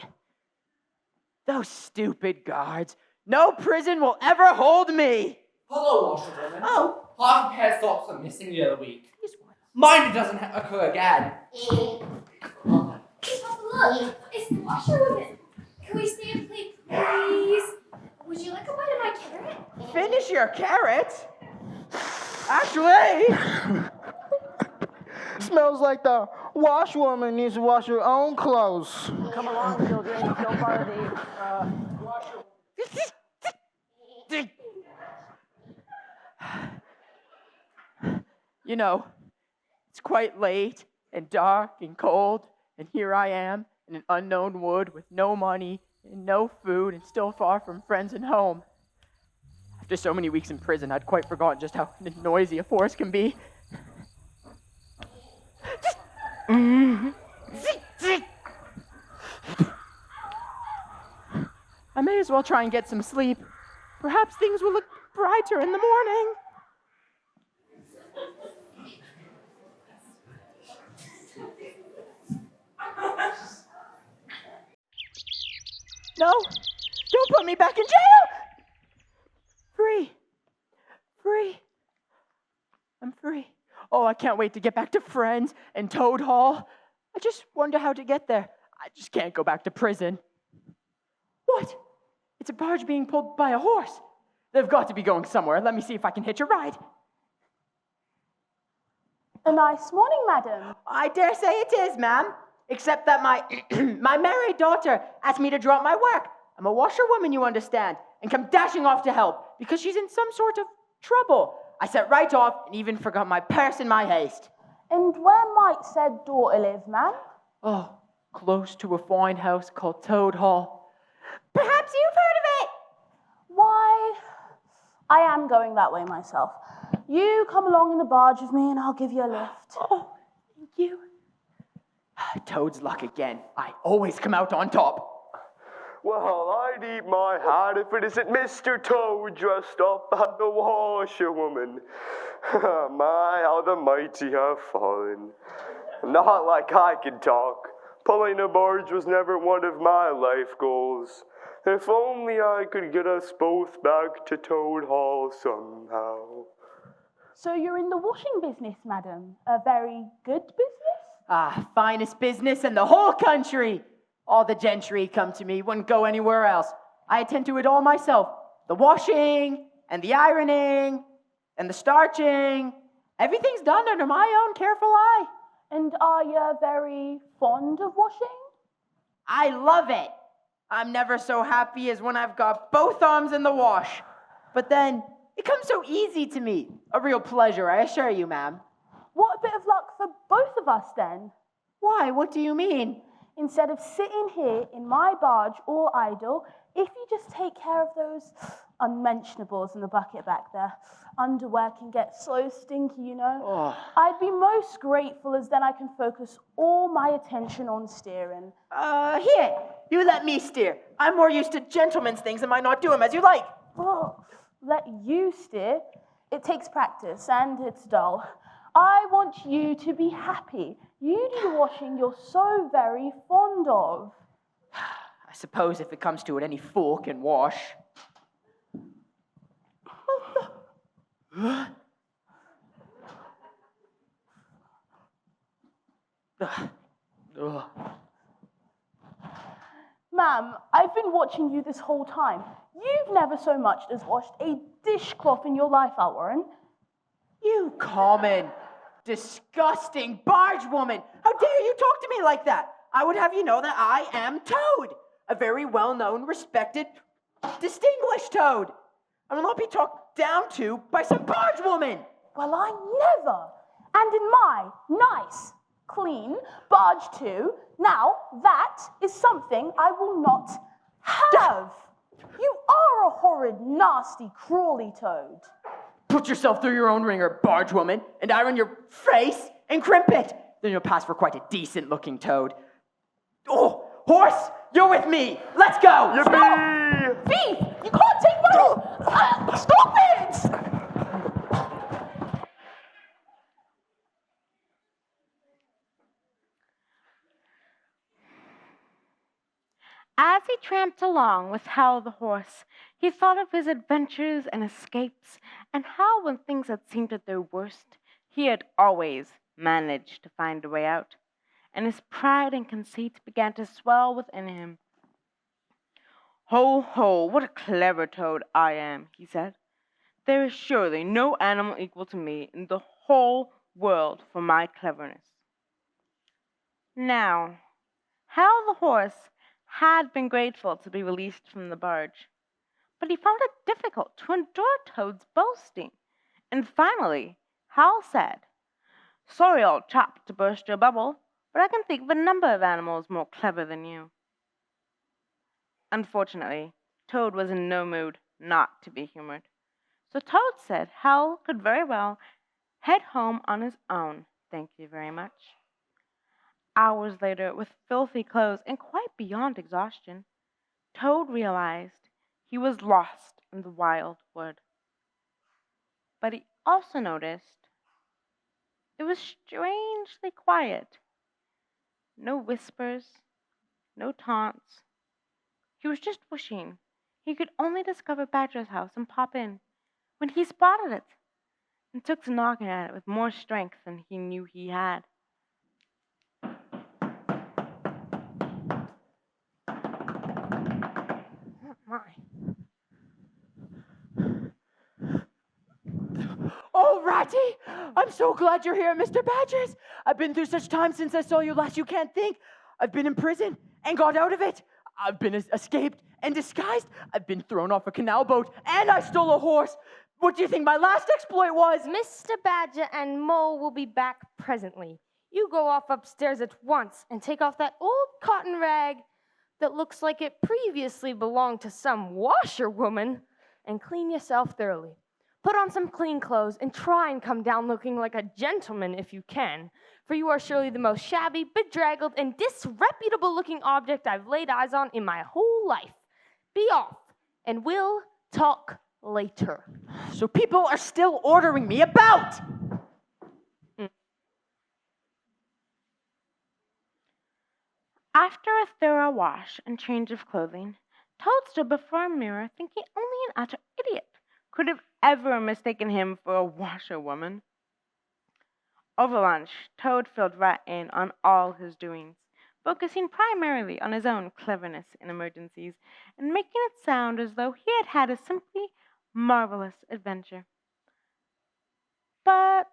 Those stupid guards. No prison will ever hold me. Hello, washerwoman. Oh. Half a pair of socks are missing the other week. Mind it doesn't occur again. Look, it's the washerwoman. Can we stay and play, please? Would you like a bite of my carrot? Finish your carrot? Actually, Smells like the washwoman needs to wash her own clothes. Come along, children. Still part of the you know, it's quite late and dark and cold, and here I am in an unknown wood with no money and no food and still far from friends and home. After so many weeks in prison, I'd quite forgotten just how noisy a forest can be. I may as well try and get some sleep. Perhaps things will look brighter in the morning. No, don't put me back in jail! Free. I'm free. Oh, I can't wait to get back to friends and Toad Hall. I just wonder how to get there. I just can't go back to prison. What? It's a barge being pulled by a horse. They've got to be going somewhere. Let me see if I can hitch a ride. A nice morning, madam. I dare say it is, ma'am. Except that my my married daughter asked me to drop my work. I'm a washerwoman, you understand, and come dashing off to help because she's in some sort of trouble. I set right off and even forgot my purse in my haste. And where might said daughter live, ma'am? Oh, close to a fine house called Toad Hall. Perhaps you've heard of it? Why, I am going that way myself. You come along in the barge with me and I'll give you a lift. Oh, thank you. Toad's luck again. I always come out on top. Well, I'd eat my hat if it isn't Mr. Toad dressed up as the washerwoman. My, how the mighty have fallen. Not like I can talk. Pulling a barge was never one of my life goals. If only I could get us both back to Toad Hall somehow. So you're in the washing business, madam? A very good business? Ah, finest business in the whole country. All the gentry come to me, wouldn't go anywhere else. I attend to it all myself. The washing, and the ironing, and the starching. Everything's done under my own careful eye. And are you very fond of washing? I love it. I'm never so happy as when I've got both arms in the wash. But then, it comes so easy to me. A real pleasure, I assure you, ma'am. What a bit of luck for both of us, then. Why? What do you mean? Instead of sitting here in my barge all idle, if you just take care of those unmentionables in the bucket back there, underwear can get so stinky, you know. Oh. I'd be most grateful, as then I can focus all my attention on steering. Here, you let me steer. I'm more used to gentlemen's things and might not do them as you like. Oh, let you steer? It takes practice and it's dull. I want you to be happy. You do the washing you're so very fond of. I suppose if it comes to it, any fool can wash. Ma'am, I've been watching you this whole time. You've never so much as washed a dishcloth in your life, I'll warrant. You common, disgusting barge woman! How dare you talk to me like that? I would have you know that I am Toad, a very well-known, respected, distinguished Toad. I will not be talked down to by some barge woman. Well, I never. And in my nice, clean barge too. Now, that is something I will not Have! You are a horrid, nasty, crawly toad. Put yourself through your own ringer, barge woman, and iron your face and crimp it. Then you'll pass for quite a decent-looking toad. Oh, horse, you're with me. Let's go. Yippee! Thief! You can't take my... Stop it! As he tramped along with Hal the horse, he thought of his adventures and escapes, and how, when things had seemed at their worst, he had always managed to find a way out, and his pride and conceit began to swell within him. Ho, ho, what a clever toad I am, he said. There is surely no animal equal to me in the whole world for my cleverness. Now, Hal the horse had been grateful to be released from the barge, but he found it difficult to endure Toad's boasting, and finally Hal said, Sorry, old chap, to burst your bubble, but I can think of a number of animals more clever than you. Unfortunately, Toad was in no mood not to be humored, so Toad said Hal could very well head home on his own, thank you very much. Hours later, with filthy clothes and quite beyond exhaustion, Toad realized he was lost in the wild wood. But he also noticed it was strangely quiet. No whispers, no taunts. He was just wishing he could only discover Badger's house and pop in, when he spotted it and took to knocking at it with more strength than he knew he had. Oh, Ratty! I'm so glad you're here, Mr. Badgers. I've been through such times since I saw you last you can't think. I've been in prison and got out of it. I've been escaped and disguised. I've been thrown off a canal boat and I stole a horse. What do you think my last exploit was? Mr. Badger and Mole will be back presently. You go off upstairs at once and take off that old cotton rag that looks like it previously belonged to some washerwoman and clean yourself thoroughly. Put on some clean clothes and try and come down looking like a gentleman if you can, for you are surely the most shabby, bedraggled, and disreputable-looking object I've laid eyes on in my whole life. Be off, and we'll talk later. So people are still ordering me about! After a thorough wash and change of clothing, Toad stood before a mirror thinking only an utter idiot could have ever mistaken him for a washerwoman. Over lunch, Toad filled Rat in on all his doings, focusing primarily on his own cleverness in emergencies and making it sound as though he had had a simply marvelous adventure. But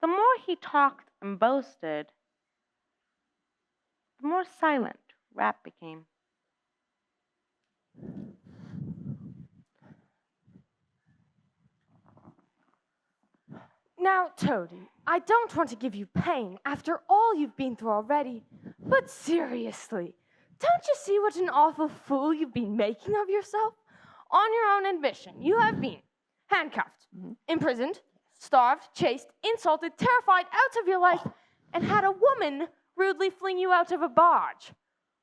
the more he talked and boasted, the more silent Rat became. Now, Toady, I don't want to give you pain after all you've been through already, but seriously, don't you see what an awful fool you've been making of yourself? On your own admission, you have been handcuffed, imprisoned, starved, chased, insulted, terrified out of your life, and had a woman rudely fling you out of a barge.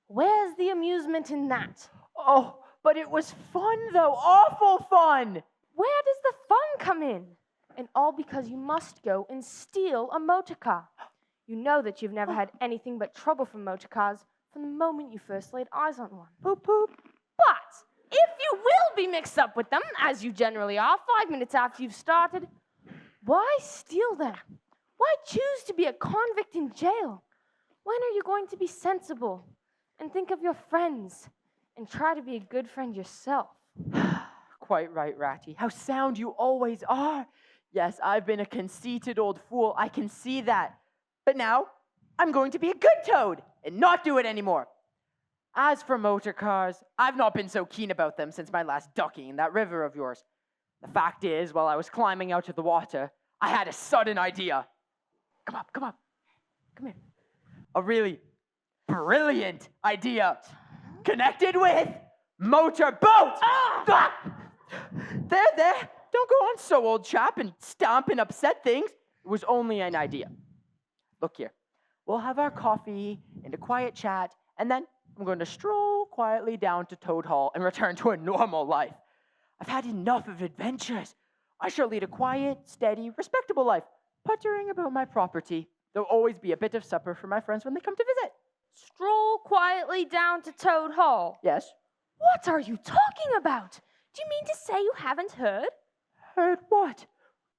Where's the amusement in that? Oh, but it was fun though, awful fun! Where does the fun come in? And all because you must go and steal a motor car. You know that you've never had anything but trouble from motor cars from the moment you first laid eyes on one. Poop poop. But if you will be mixed up with them, as you generally are, 5 minutes after you've started, why steal them? Why choose to be a convict in jail? When are you going to be sensible and think of your friends and try to be a good friend yourself? Quite right, Ratty. How sound you always are. Yes, I've been a conceited old fool. I can see that. But now, I'm going to be a good toad and not do it anymore. As for motor cars, I've not been so keen about them since my last ducking in that river of yours. The fact is, while I was climbing out of the water, I had a sudden idea. Come up, come up. Come here. A really brilliant idea. connected with motorboat. Ah! There. Don't go on so, old chap, and stomp and upset things. It was only an idea. Look here. We'll have our coffee and a quiet chat, and then I'm going to stroll quietly down to Toad Hall and return to a normal life. I've had enough of adventures. I shall lead a quiet, steady, respectable life, puttering about my property. There'll always be a bit of supper for my friends when they come to visit. Stroll quietly down to Toad Hall. Yes? What are you talking about? Do you mean to say you haven't heard? Heard what?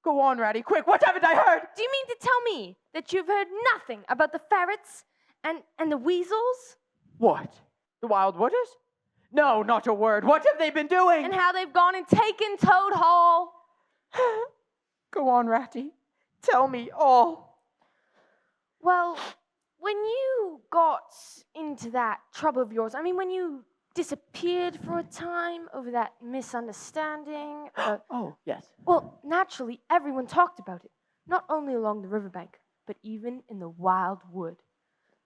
Go on, Ratty, quick, what haven't I heard? Do you mean to tell me that you've heard nothing about the ferrets and the weasels? What? The Wild Wooders? No, not a word. What have they been doing? And how they've gone and taken Toad Hall? Go on, Ratty. Tell me all. Well, when you got into that trouble of yours, when you disappeared for a time over that misunderstanding. Oh, yes. Well, naturally, everyone talked about it, not only along the riverbank, but even in the wild wood.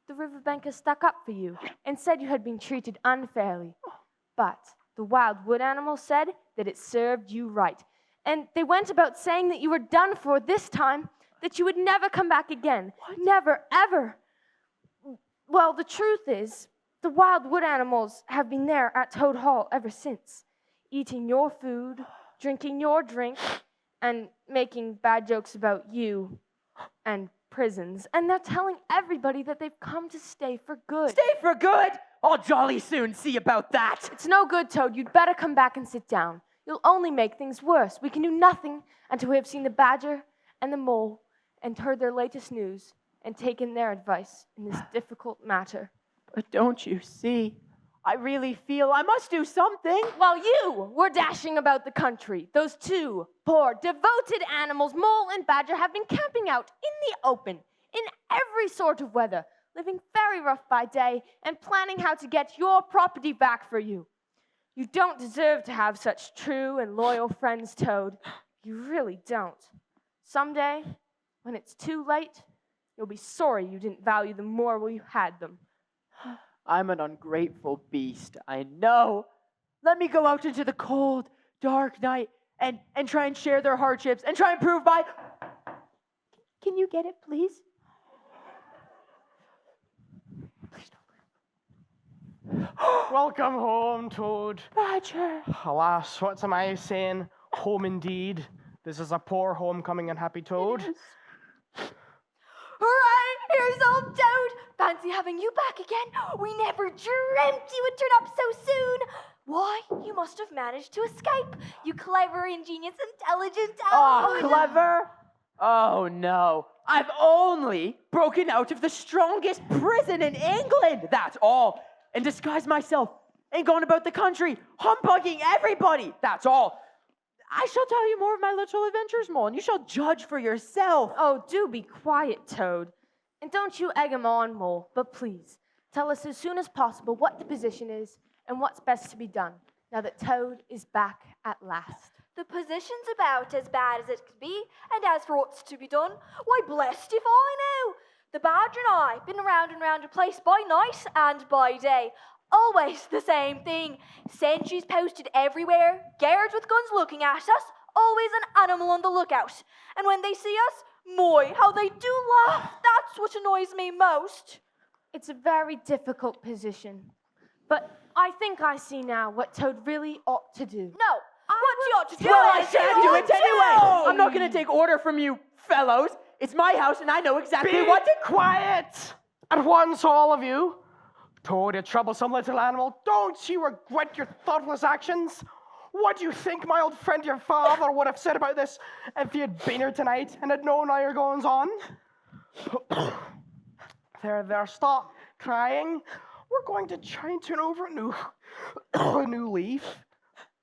The riverbankers stuck up for you and said you had been treated unfairly. But the wild wood animal said that it served you right. And they went about saying that you were done for this time, that you would never come back again. What? Never, ever. Well, the truth is, the wild wood animals have been there at Toad Hall ever since, eating your food, drinking your drink, and making bad jokes about you and prisons. And they're telling everybody that they've come to stay for good. Stay for good? I'll jolly soon see about that. It's no good, Toad. You'd better come back and sit down. You'll only make things worse. We can do nothing until we have seen the badger and the mole and heard their latest news and taken their advice in this difficult matter. But don't you see? I really feel I must do something. While you were dashing about the country, those two poor, devoted animals, mole and badger, have been camping out in the open, in every sort of weather, living very rough by day and planning how to get your property back for you. You don't deserve to have such true and loyal friends, Toad. You really don't. Someday, when it's too late, you'll be sorry you didn't value them more while you had them. I'm an ungrateful beast, I know. Let me go out into the cold, dark night and try and share their hardships and try and prove my... Can you get it, please? Welcome home, Toad. Badger. Alas, what am I saying? Home indeed. This is a poor homecoming, unhappy Toad. Hooray! Here's old Toad! Fancy having you back again. We never dreamt you would turn up so soon. Why, you must have managed to escape. You clever, ingenious, intelligent Oh, clever? Oh, no. I've only broken out of the strongest prison in England, that's all. And disguised myself and gone about the country, humbugging everybody, that's all. I shall tell you more of my little adventures, Mole, and you shall judge for yourself. Oh, do be quiet, Toad. And don't you egg him on, Mole, but please, tell us as soon as possible what the position is and what's best to be done, now that Toad is back at last. The position's about as bad as it could be, and as for what's to be done, why, blessed if I know. The badger and I been around and round the place by night and by day. Always the same thing. Sentries posted everywhere, guards with guns looking at us, always an animal on the lookout. And when they see us, my, how they do laugh. That's what annoys me most. It's a very difficult position, but I think I see now what Toad really ought to do. No, what you ought to do. Well, I shan't do it anyway. I'm not going to take order from you fellows. It's my house, and I know exactly what to... Quiet! At once, all of you. Toad, a troublesome little animal, don't you regret your thoughtless actions? What do you think my old friend your father would have said about this if he had been here tonight and had known how your goings on? There, stop crying. We're going to try and turn over a new leaf.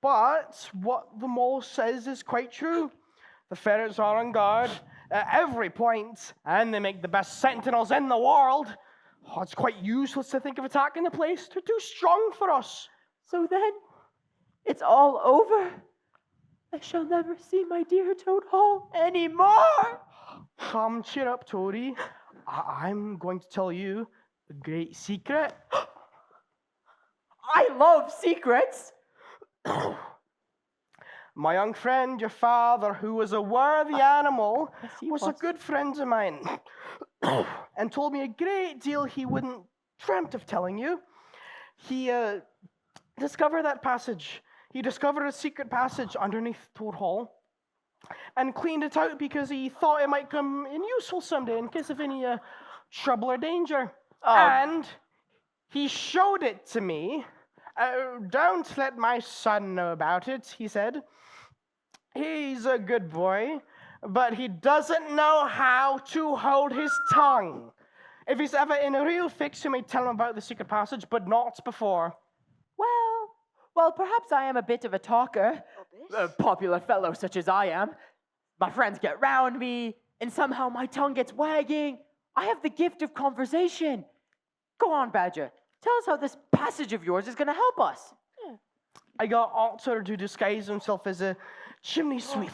But what the mole says is quite true. The ferrets are on guard at every point, and they make the best sentinels in the world. Oh, it's quite useless to think of attacking the place. They're too strong for us. So then, it's all over. I shall never see my dear Toad Hall anymore. Come, cheer up, Toady. I'm going to tell you a great secret. I love secrets. My young friend, your father, who was a worthy animal, was a good friend of mine and told me a great deal he wouldn't dreamt of telling you. He discovered that passage. He discovered a secret passage underneath Toad Hall and cleaned it out because he thought it might come in useful someday in case of any trouble or danger. And he showed it to me. Don't let my son know about it, he said. He's a good boy, but he doesn't know how to hold his tongue. If he's ever in a real fix, you may tell him about the secret passage, but not before. Well, perhaps I am a bit of a talker. A popular fellow such as I am. My friends get round me, and somehow my tongue gets wagging. I have the gift of conversation. Go on, Badger. Tell us how this passage of yours is going to help us. I got Otter to disguise himself as a chimney sweep.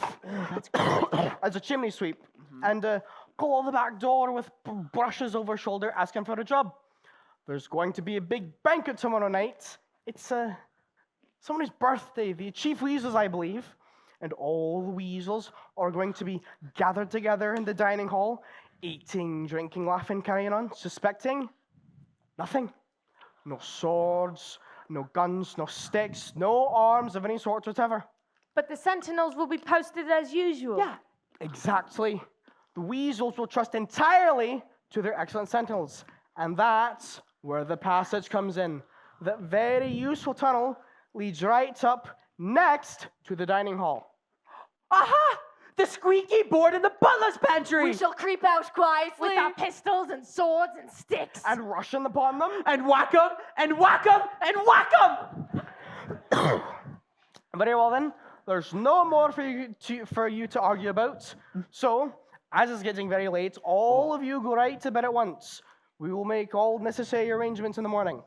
As a chimney sweep. And call the back door with brushes over his shoulder, asking for a job. There's going to be a big banquet tomorrow night. It's someone's birthday, the Chief Weasels, I believe. And all the weasels are going to be gathered together in the dining hall, eating, drinking, laughing, carrying on, suspecting nothing. No swords, no guns, no sticks, no arms of any sort whatever. But the sentinels will be posted as usual. Yeah, exactly. The weasels will trust entirely to their excellent sentinels. And that's where the passage comes in. That very useful tunnel leads right up next to the dining hall. Aha! The squeaky board in the butler's pantry! We shall creep out quietly. With our pistols and swords and sticks. And rush in upon them. And whack 'em, and whack 'em, and whack 'em! Very well then, there's no more for you to argue about. So, as it's getting very late, all of you go right to bed at once. We will make all necessary arrangements in the morning.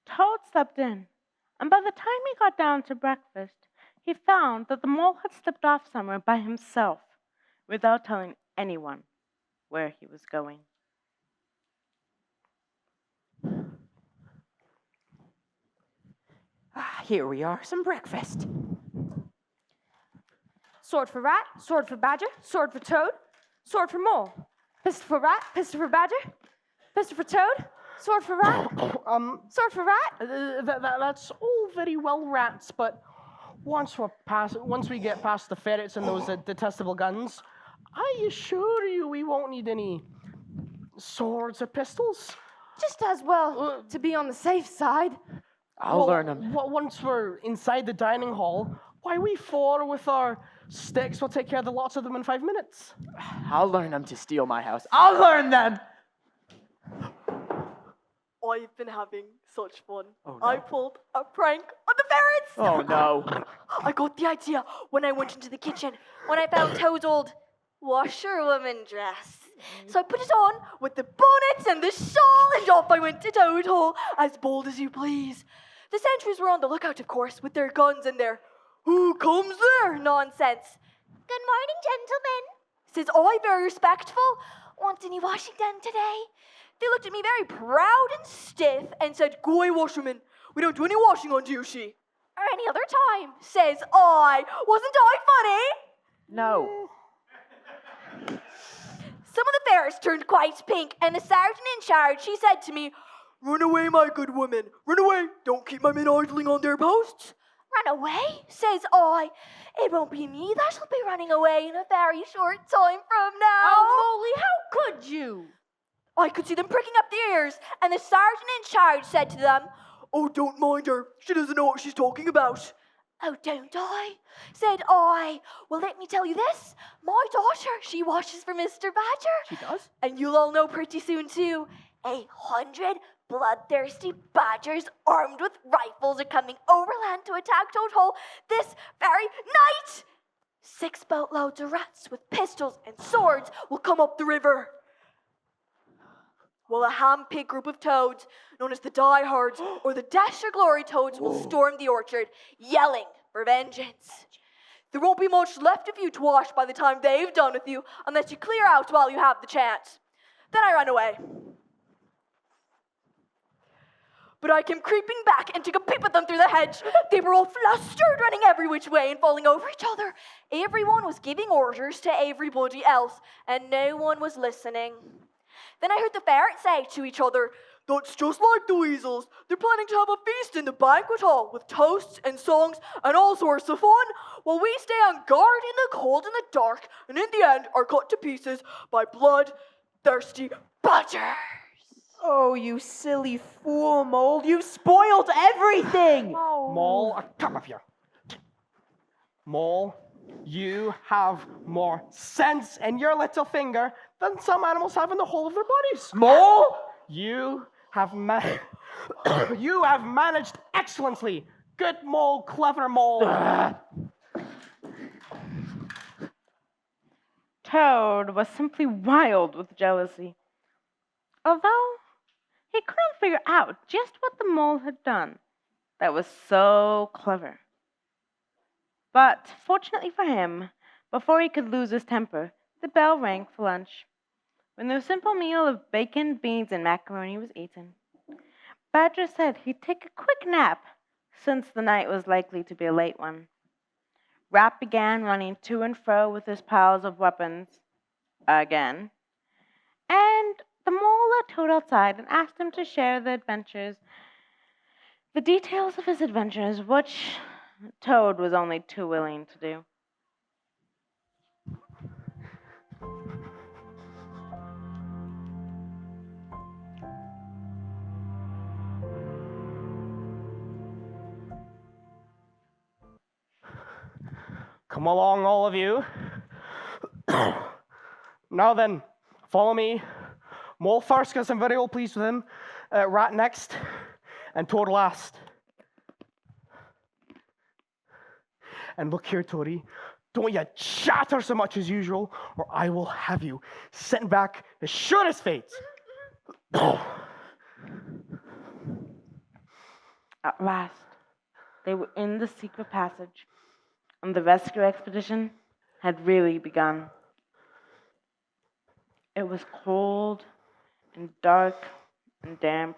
Toad slept in, and by the time he got down to breakfast, he found that the mole had slipped off somewhere by himself, without telling anyone where he was going. Here we are, some breakfast. Sword for rat, sword for badger, sword for toad, sword for mole. Pistol for rat, pistol for badger, pistol for toad, sword for rat, sword for rat. That's all very well, rats, but once we get past the ferrets and those detestable guns, I assure you we won't need any swords or pistols. Just as well to be on the safe side. I'll learn them. Once we're inside the dining hall, why we four with our sticks will take care of the lots of them in 5 minutes. I'll learn them to steal my house. I'll learn them! I've been having such fun. Oh, no. I pulled a prank on the ferrets. Oh, no. I got the idea when I went into the kitchen, when I found Toad's old washerwoman dress. So I put it on with the bonnet and the shawl, and off I went to Toad Hall, as bold as you please. The sentries were on the lookout, of course, with their guns and their "Who comes there?" nonsense. "Good morning, gentlemen," says I, very respectful. "Want any washing done today?" They looked at me very proud and stiff and said, "Go away, washerman. We don't do any washing on duty." "Or any other time," says I. Wasn't I funny? No. Some of the ferrets turned quite pink, and the sergeant in charge, she said to me, "Run away, my good woman. Run away. Don't keep my men idling on their posts." "Run away?" says I. "It won't be me that'll be running away in a very short time from now." Oh, Molly, how could you? I could see them pricking up their ears, and the sergeant in charge said to them, "Oh, don't mind her. She doesn't know what she's talking about." "Oh, don't I?" said I. "Well, let me tell you this. My daughter, she washes for Mr. Badger." She does? "And you'll all know pretty soon, too. 100 bloodthirsty badgers armed with rifles are coming overland to attack Toad Hall this very night. 6 boatloads of rats with pistols and swords will come up the river. Well, a hand-picked group of toads, known as the diehards or the Dash or Glory toads, will storm the orchard, yelling for vengeance. There won't be much left of you to wash by the time they've done with you, unless you clear out while you have the chance. Then I ran away. But I came creeping back and took a peep at them through the hedge. They were all flustered, running every which way and falling over each other. Everyone was giving orders to everybody else, and no one was listening. Then I heard the ferrets say to each other, "That's just like the weasels. They're planning to have a feast in the banquet hall with toasts and songs and all sorts of fun, while we stay on guard in the cold and the dark, and in the end are cut to pieces by blood-thirsty badgers." Oh, you silly fool, Mole. You've spoiled everything! Mole, come up here. Mole, you have more sense in your little finger than some animals have in the whole of their bodies. Mole? You have you have managed excellently. Good mole, clever mole. Toad was simply wild with jealousy. Although he couldn't figure out just what the mole had done that was so clever. But fortunately for him, before he could lose his temper, the bell rang for lunch. When the simple meal of bacon, beans, and macaroni was eaten, Badger said he'd take a quick nap, since the night was likely to be a late one. Rat began running to and fro with his piles of weapons again, and the mole let Toad outside and asked him to share the details of his adventures, which Toad was only too willing to do. Come along, all of you. Now then, follow me. Mole first, because I'm very well pleased with him. Rat next, and Toad last. And look here, Toady, don't you chatter so much as usual, or I will have you sitting back as sure as fate. At last, they were in the secret passage, and the rescue expedition had really begun. It was cold and dark and damp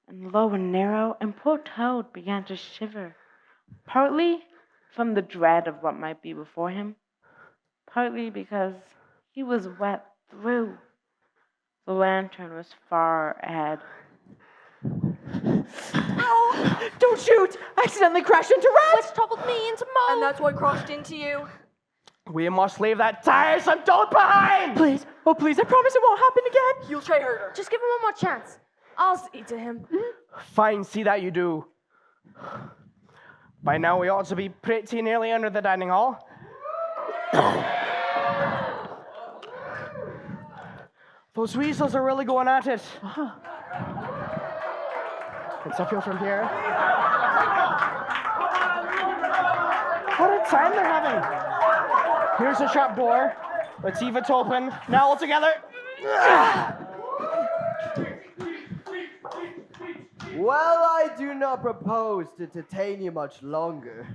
and low and narrow, and poor Toad began to shiver, partly from the dread of what might be before him, partly because he was wet through. The lantern was far ahead. Ow! Don't shoot! I accidentally crashed into Rat! Which toppled me into Mole. And that's why I crashed into you. We must leave that tiresome Toad behind! Please, oh please, I promise it won't happen again! You'll try harder. Just give him one more chance. I'll see to him. Fine, see that you do. By now we ought to be pretty nearly under the dining hall. Those weasels are really going at it. It's uphill from here. What a time they're having. Here's a trap door. Let's leave it open. Now all together. Well, I do not propose to detain you much longer.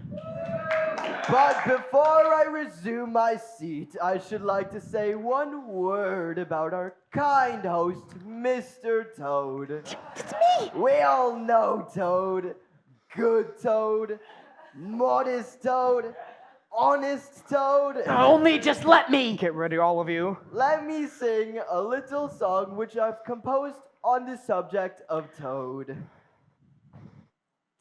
But before I resume my seat, I should like to say one word about our kind host, Mr. Toad. It's me! We all know Toad. Good Toad. Modest Toad. Honest Toad. Only just let me! Get ready, all of you. Let me sing a little song which I've composed on the subject of Toad.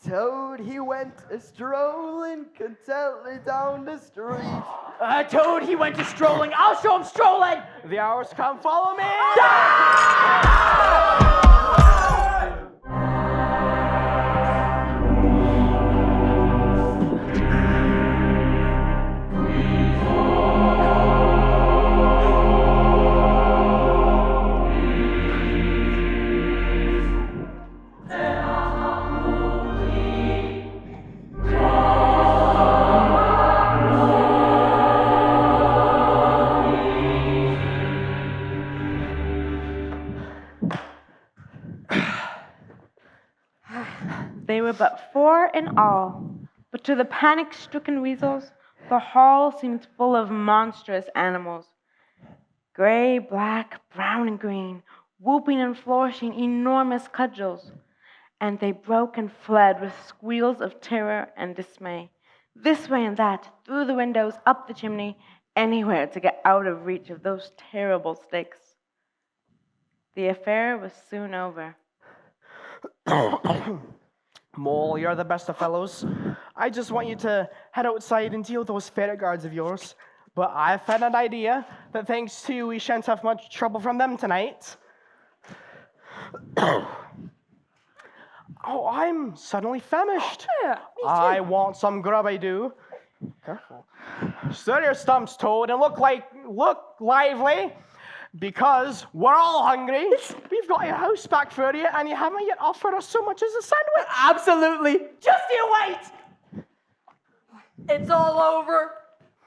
Toad, he went a-strolling contently down the street. Toad, he went to strolling. I'll show him strolling! The hours come, follow me! They were but 4 in all, but to the panic-stricken weasels, The hall seemed full of monstrous animals, gray, black, brown, and green, whooping and flourishing enormous cudgels, and they broke and fled with squeals of terror and dismay, this way and that, through the windows, up the chimney, anywhere to get out of reach of those terrible sticks. The affair was soon over. Mole, you're the best of fellows. I just want you to head outside and deal with those ferret guards of yours. But I've had an idea that thanks to you, we shan't have much trouble from them tonight. Oh, I'm suddenly famished. Yeah, me too. I want some grub, I do. Careful. Stir your stumps, Toad, and look lively, because we're all hungry. We've got your house back for you, and you haven't yet offered us so much as a sandwich. Absolutely. Just you wait. It's all over.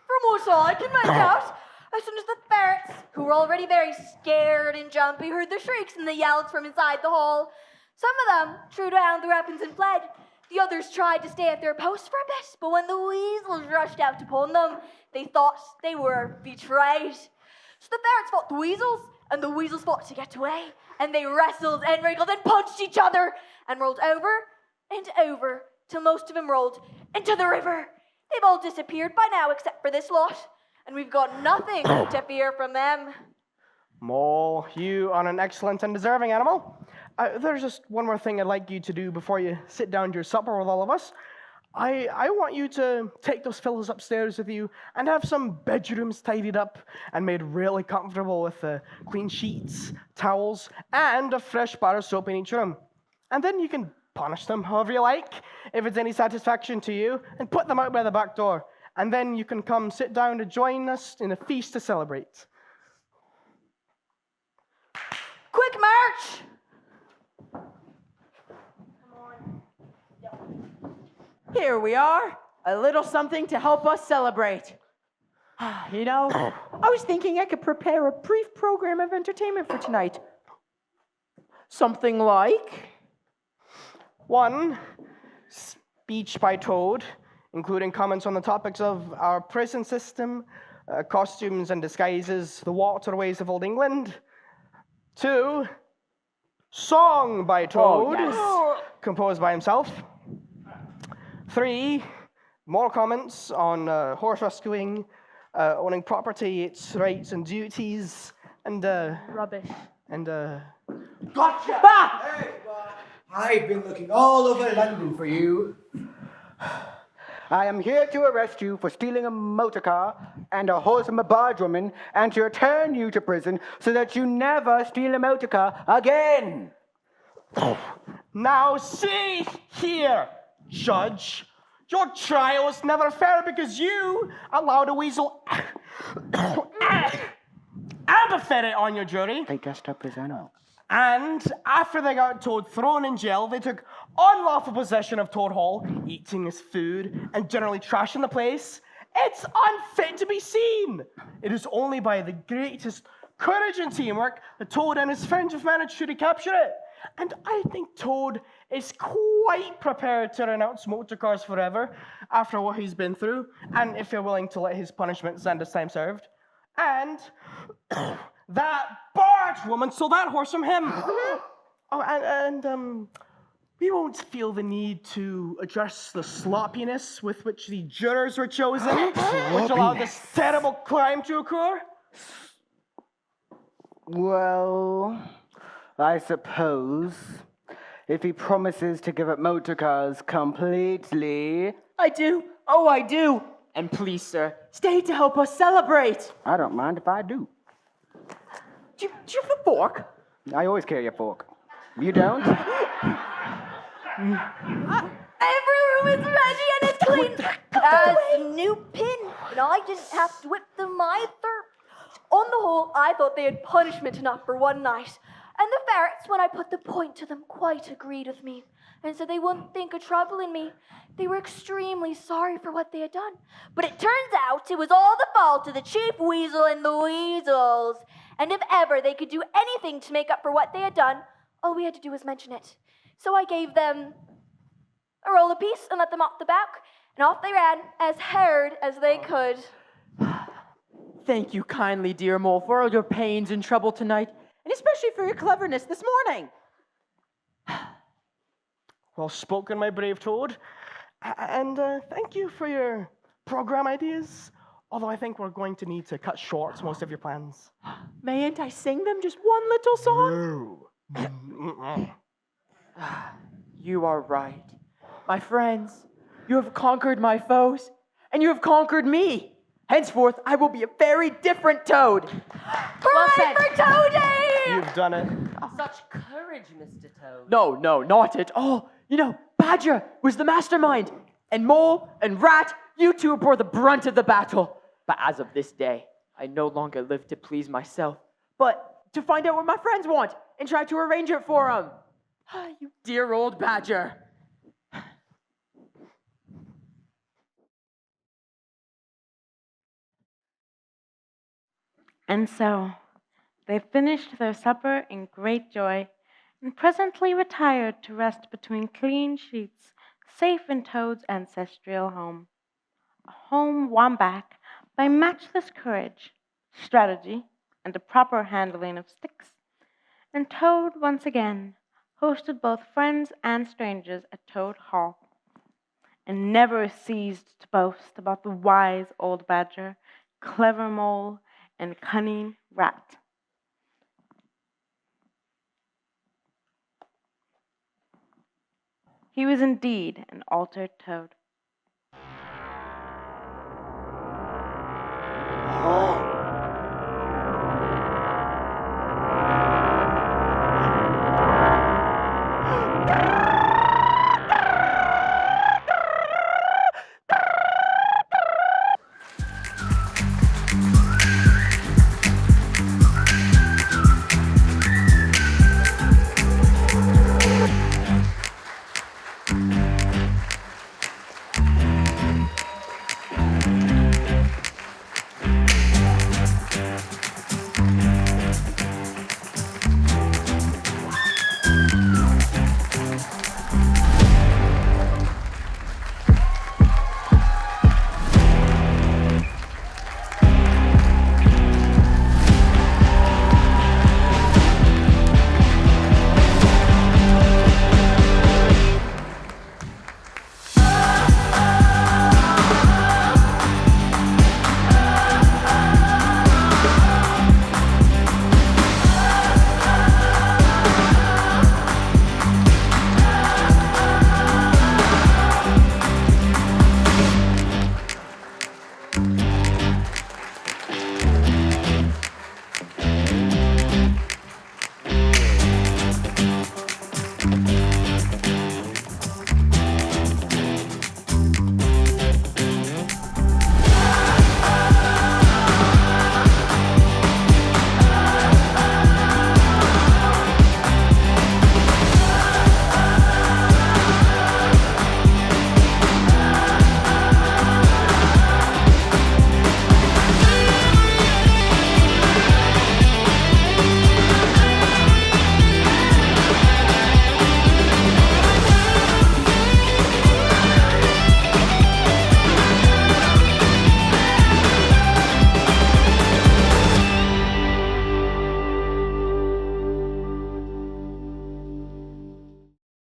From what I can make out, as soon as the ferrets, who were already very scared and jumpy, heard the shrieks and the yells from inside the hall, some of them threw down their weapons and fled. The others tried to stay at their posts for a bit, but when the weasels rushed out upon them, they thought they were betrayed. So the ferrets fought the weasels, and the weasels fought to get away, and they wrestled and wriggled and punched each other, and rolled over and over, till most of them rolled into the river. They've all disappeared by now, except for this lot, and we've got nothing to fear from them. Mole, you are an excellent and deserving animal. There's just one more thing I'd like you to do before you sit down to your supper with all of us. I want you to take those fellows upstairs with you and have some bedrooms tidied up and made really comfortable with clean sheets, towels, and a fresh bar of soap in each room. And then you can punish them however you like, if it's any satisfaction to you, and put them out by the back door. And then you can come sit down to join us in a feast to celebrate. Quick march! Here we are, a little something to help us celebrate. You know, I was thinking I could prepare a brief program of entertainment for tonight. Something like 1, speech by Toad, including comments on the topics of our prison system, costumes and disguises, the waterways of Old England. 2, song by Toad, composed by himself. 3, more comments on horse rescuing, owning property, its rights and duties, and Rubbish. And Gotcha! Hey, I've been looking all over London for you. I am here to arrest you for stealing a motor car and a horse from a bargewoman, and to return you to prison so that you never steal a motor car again. Now see here, Judge. Your trial is never fair because you allowed a weasel and a ferret on your jury. They dressed up as animals. And after they got Toad thrown in jail, they took unlawful possession of Toad Hall, eating his food and generally trashing the place. It's unfit to be seen. It is only by the greatest courage and teamwork that Toad and his friends have managed to recapture it. And I think Toad is quite prepared to renounce motor cars forever after what he's been through, and if you're willing to let his punishment stand as time served. And that barge woman stole that horse from him. We won't feel the need to address the sloppiness with which the jurors were chosen, which allowed this terrible crime to occur. Well, I suppose if he promises to give up motor cars completely. I do. Oh, I do. And please, sir, stay to help us celebrate. I don't mind if I do. Do you have a fork? I always carry a fork. You don't? Every room is ready and it's clean as a new pin, and I didn't have to whip them either. On the whole, I thought they had punishment enough for one night, and the ferrets, when I put the point to them, quite agreed with me, and said they wouldn't think of troubling me. They were extremely sorry for what they had done. But it turns out it was all the fault of the chief weasel and the weasels, and if ever they could do anything to make up for what they had done, all we had to do was mention it. So I gave them a roll apiece and let them off the back, And off they ran, as hard as they could. Thank you kindly, dear mole, for all your pains and trouble tonight, and especially for your cleverness this morning. Well spoken, my brave toad. And thank you for your program ideas. Although I think we're going to need to cut short most of your plans. Mayn't I sing them just one little song? No. You are right. My friends, you have conquered my foes, and you have conquered me. Henceforth, I will be a very different toad. Hooray for Toadie! You've done it. Such courage, Mr. Toad. No, not at all. You know, Badger was the mastermind, and Mole and Rat, you two bore the brunt of the battle. But as of this day, I no longer live to please myself, but to find out what my friends want and try to arrange it for them. You dear old Badger. And so they finished their supper in great joy, and presently retired to rest between clean sheets, safe in Toad's ancestral home. A home won back by matchless courage, strategy, and a proper handling of sticks. And Toad once again hosted both friends and strangers at Toad Hall, and never ceased to boast about the wise old Badger, clever Mole, and cunning Rat. He was indeed an altered Toad.